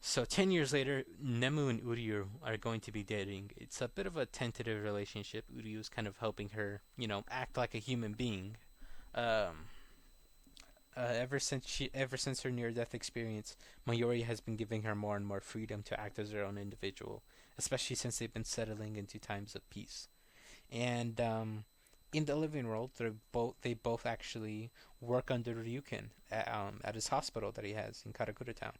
So 10 years later, Nemu and Uryu are going to be dating. It's a bit of a tentative relationship. Uryu is kind of helping her, act like a human being. Um, ever since her near-death experience, Mayori has been giving her more and more freedom to act as her own individual, especially since they've been settling into times of peace. And in the living world, they both actually work under Ryukin at his hospital that he has in Karakura Town.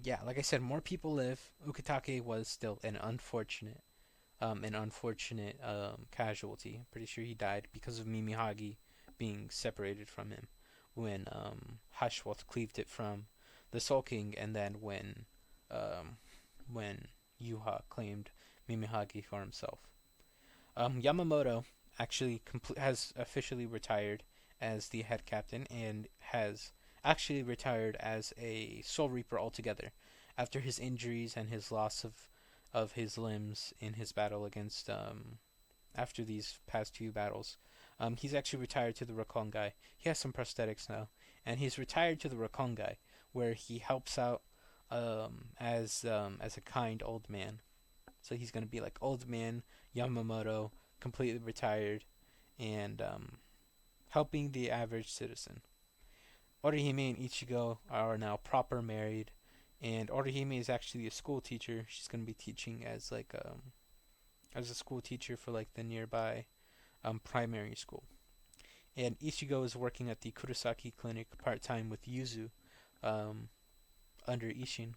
Yeah, like I said, more people live. Ukitake was still an unfortunate casualty. I'm pretty sure he died because of Mimihagi being separated from him when Hashwoth cleaved it from the Soul King, and then um, when Yuha claimed Mimihagi for himself. Yamamoto actually has officially retired as the head captain and has actually retired as a Soul Reaper altogether after his injuries and his loss of his limbs in his battle against after these past few battles. He's actually retired to the Rakongai. He has some prosthetics now, and he's retired to the Rakongai, where he helps out as a kind old man. So he's gonna be like old man Yamamoto, completely retired, and helping the average citizen. Orihime and Ichigo are now proper married, and Orihime is actually a school teacher. She's gonna be teaching as a school teacher for like the nearby primary school. And Ichigo is working at the Kurosaki Clinic part time with Yuzu um, under Ishin.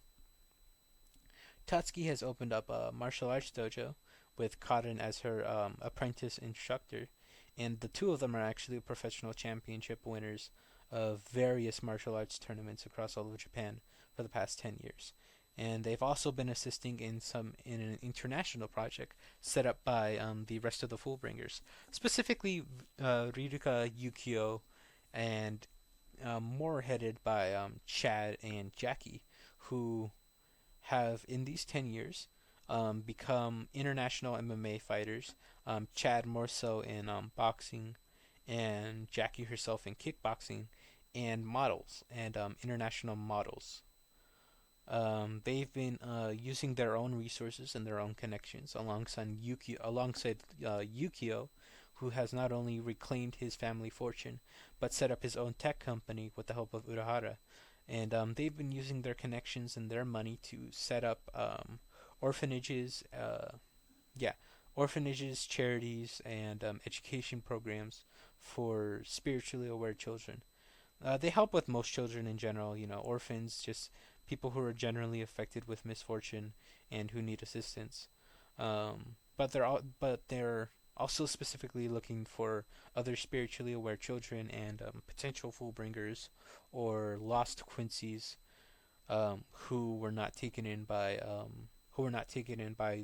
Tatsuki has opened up a martial arts dojo with Karin as her apprentice instructor, and the two of them are actually professional championship winners of various martial arts tournaments across all of Japan for the past 10 years. and they've also been assisting in an international project set up by the rest of the Fullbringers, specifically Ririka Yukio, and more headed by Chad and Jackie, who have in these 10 years become international MMA fighters. Chad more so in boxing, and Jackie herself in kickboxing, and models and international models. They've been using their own resources and their own connections alongside Yukio, who has not only reclaimed his family fortune, but set up his own tech company with the help of Urahara. And they've been using their connections and their money to set up orphanages, yeah, orphanages, charities, and education programs for spiritually aware children. They help with most children in general, orphans, just people who are generally affected with misfortune and who need assistance. But they're also specifically looking for other spiritually aware children and potential Fullbringers or lost Quincy's who were not taken in by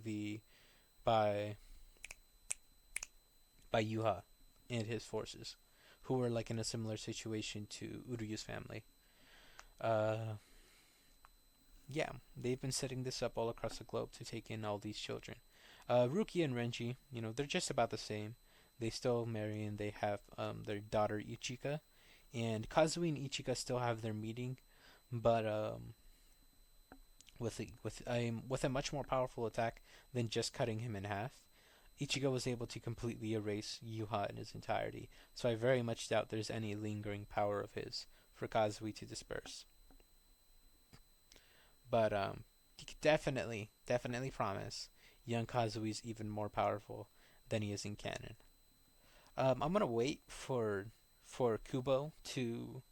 the by by Yuha and his forces, who were like in a similar situation to Uryu's family. Uh, yeah, they've been setting this up all across the globe to take in all these children. Ruki and Renji, they're just about the same. They still marry and they have their daughter Ichika, and Kazui and Ichika still have their meeting, but with a much more powerful attack than just cutting him in half. Ichigo was able to completely erase Yuha in his entirety, so I very much doubt there's any lingering power of his for Kazui to disperse. But you could definitely promise young Kazui's even more powerful than he is in canon. I'm gonna wait for Kubo to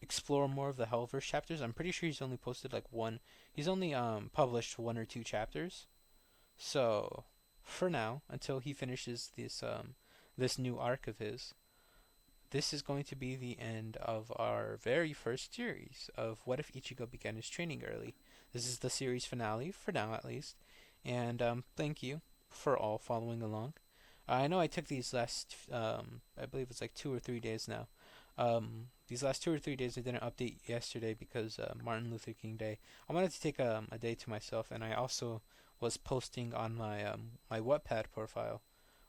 explore more of the Hellverse chapters. I'm pretty sure he's only posted like one. He's only published one or two chapters. So for now, until he finishes this new arc of his, this is going to be the end of our very first series of What If Ichigo Began His Training Early. This is the series finale, for now at least. And thank you for all following along. I know I took these last, I believe it's like 2 or 3 days now. These last 2 or 3 days I didn't update yesterday because Martin Luther King Day. I wanted to take a day to myself, and I also was posting on my Wattpad profile,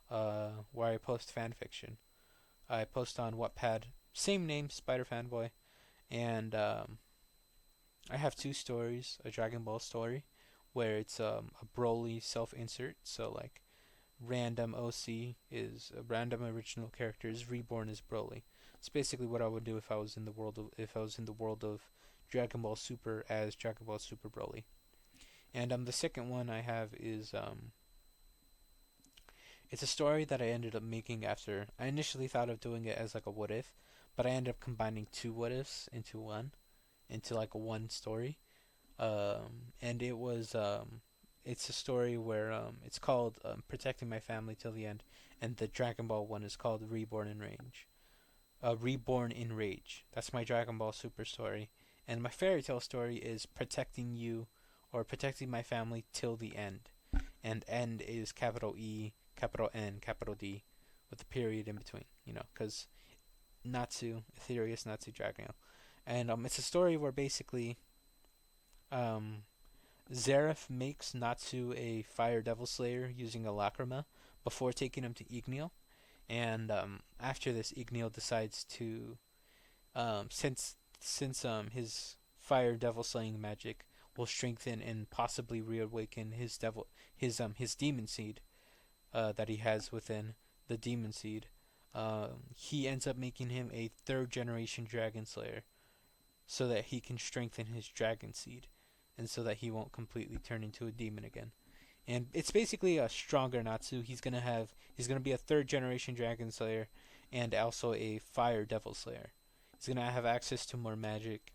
where I post fan fiction. I post on Wattpad, same name, Spider Fanboy, and I have two stories: a Dragon Ball story, where it's a Broly self-insert, so like random OC is a random original character is reborn as Broly. It's basically what I would do if I was in the world of Dragon Ball Super as Dragon Ball Super Broly. And the second one I have is it's a story that I ended up making after I initially thought of doing it as like a what if, but I ended up combining two what ifs into like a one story. And it's a story where it's called Protecting My Family Till the End, and the Dragon Ball one is called Reborn in Rage. That's my Dragon Ball Super story, and my fairy tale story is Protecting You, or Protecting My Family Till the End, and end is capital E, capital N, capital D, with a period in between. Because Natsu, Ethereus Natsu Dragon, and it's a story where basically um, Zareth makes Natsu a Fire Devil Slayer using a Lacrima before taking him to Igneel. And after this, Igneel decides to, since his Fire Devil slaying magic will strengthen and possibly reawaken his demon seed that he has within the demon seed. He ends up making him a third generation Dragon Slayer so that he can strengthen his Dragon seed and so that he won't completely turn into a demon again. And it's basically a stronger Natsu. He's gonna be a third generation Dragon Slayer and also a Fire Devil Slayer. He's gonna have access to more magic.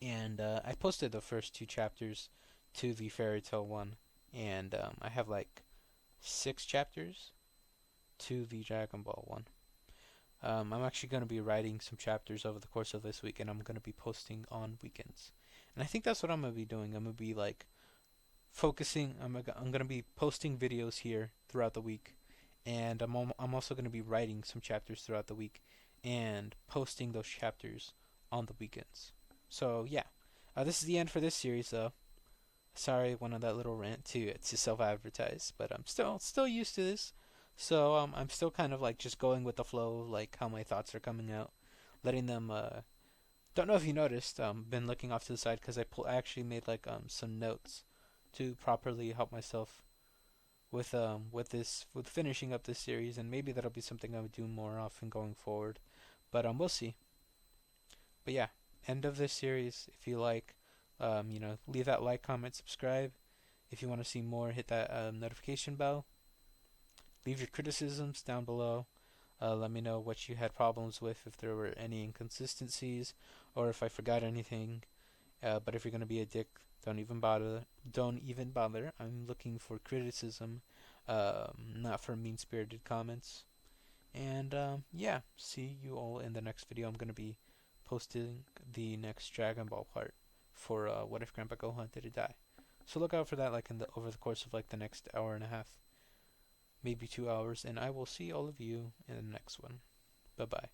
And I posted the first two chapters to the Fairy Tale one, and I have like 6 chapters to the Dragon Ball one. I'm actually going to be writing some chapters over the course of this week, and I'm going to be posting on weekends. And I think that's what I'm gonna be doing. I'm gonna be like focusing. I'm gonna be posting videos here throughout the week, and I'm also gonna be writing some chapters throughout the week, and posting those chapters on the weekends. So yeah, this is the end for this series though. Sorry, went on that little rant to self-advertise, but I'm still used to this. So I'm still kind of like just going with the flow, like how my thoughts are coming out, letting them. Don't know if you noticed. Been looking off to the side because I actually made like some notes to properly help myself with finishing up this series, and maybe that'll be something I would do more often going forward. But we'll see. But yeah, end of this series. If you like, leave that like, comment, subscribe. If you want to see more, hit that notification bell. Leave your criticisms down below. Let me know what you had problems with, if there were any inconsistencies, or if I forgot anything. But if you're gonna be a dick, don't even bother. Don't even bother. I'm looking for criticism, not for mean-spirited comments. And yeah, see you all in the next video. I'm gonna be posting the next Dragon Ball part for What If Grandpa Gohan Didn't Die. So look out for that, like in the over the course of like the next hour and a half, maybe 2 hours. And I will see all of you in the next one. Bye bye.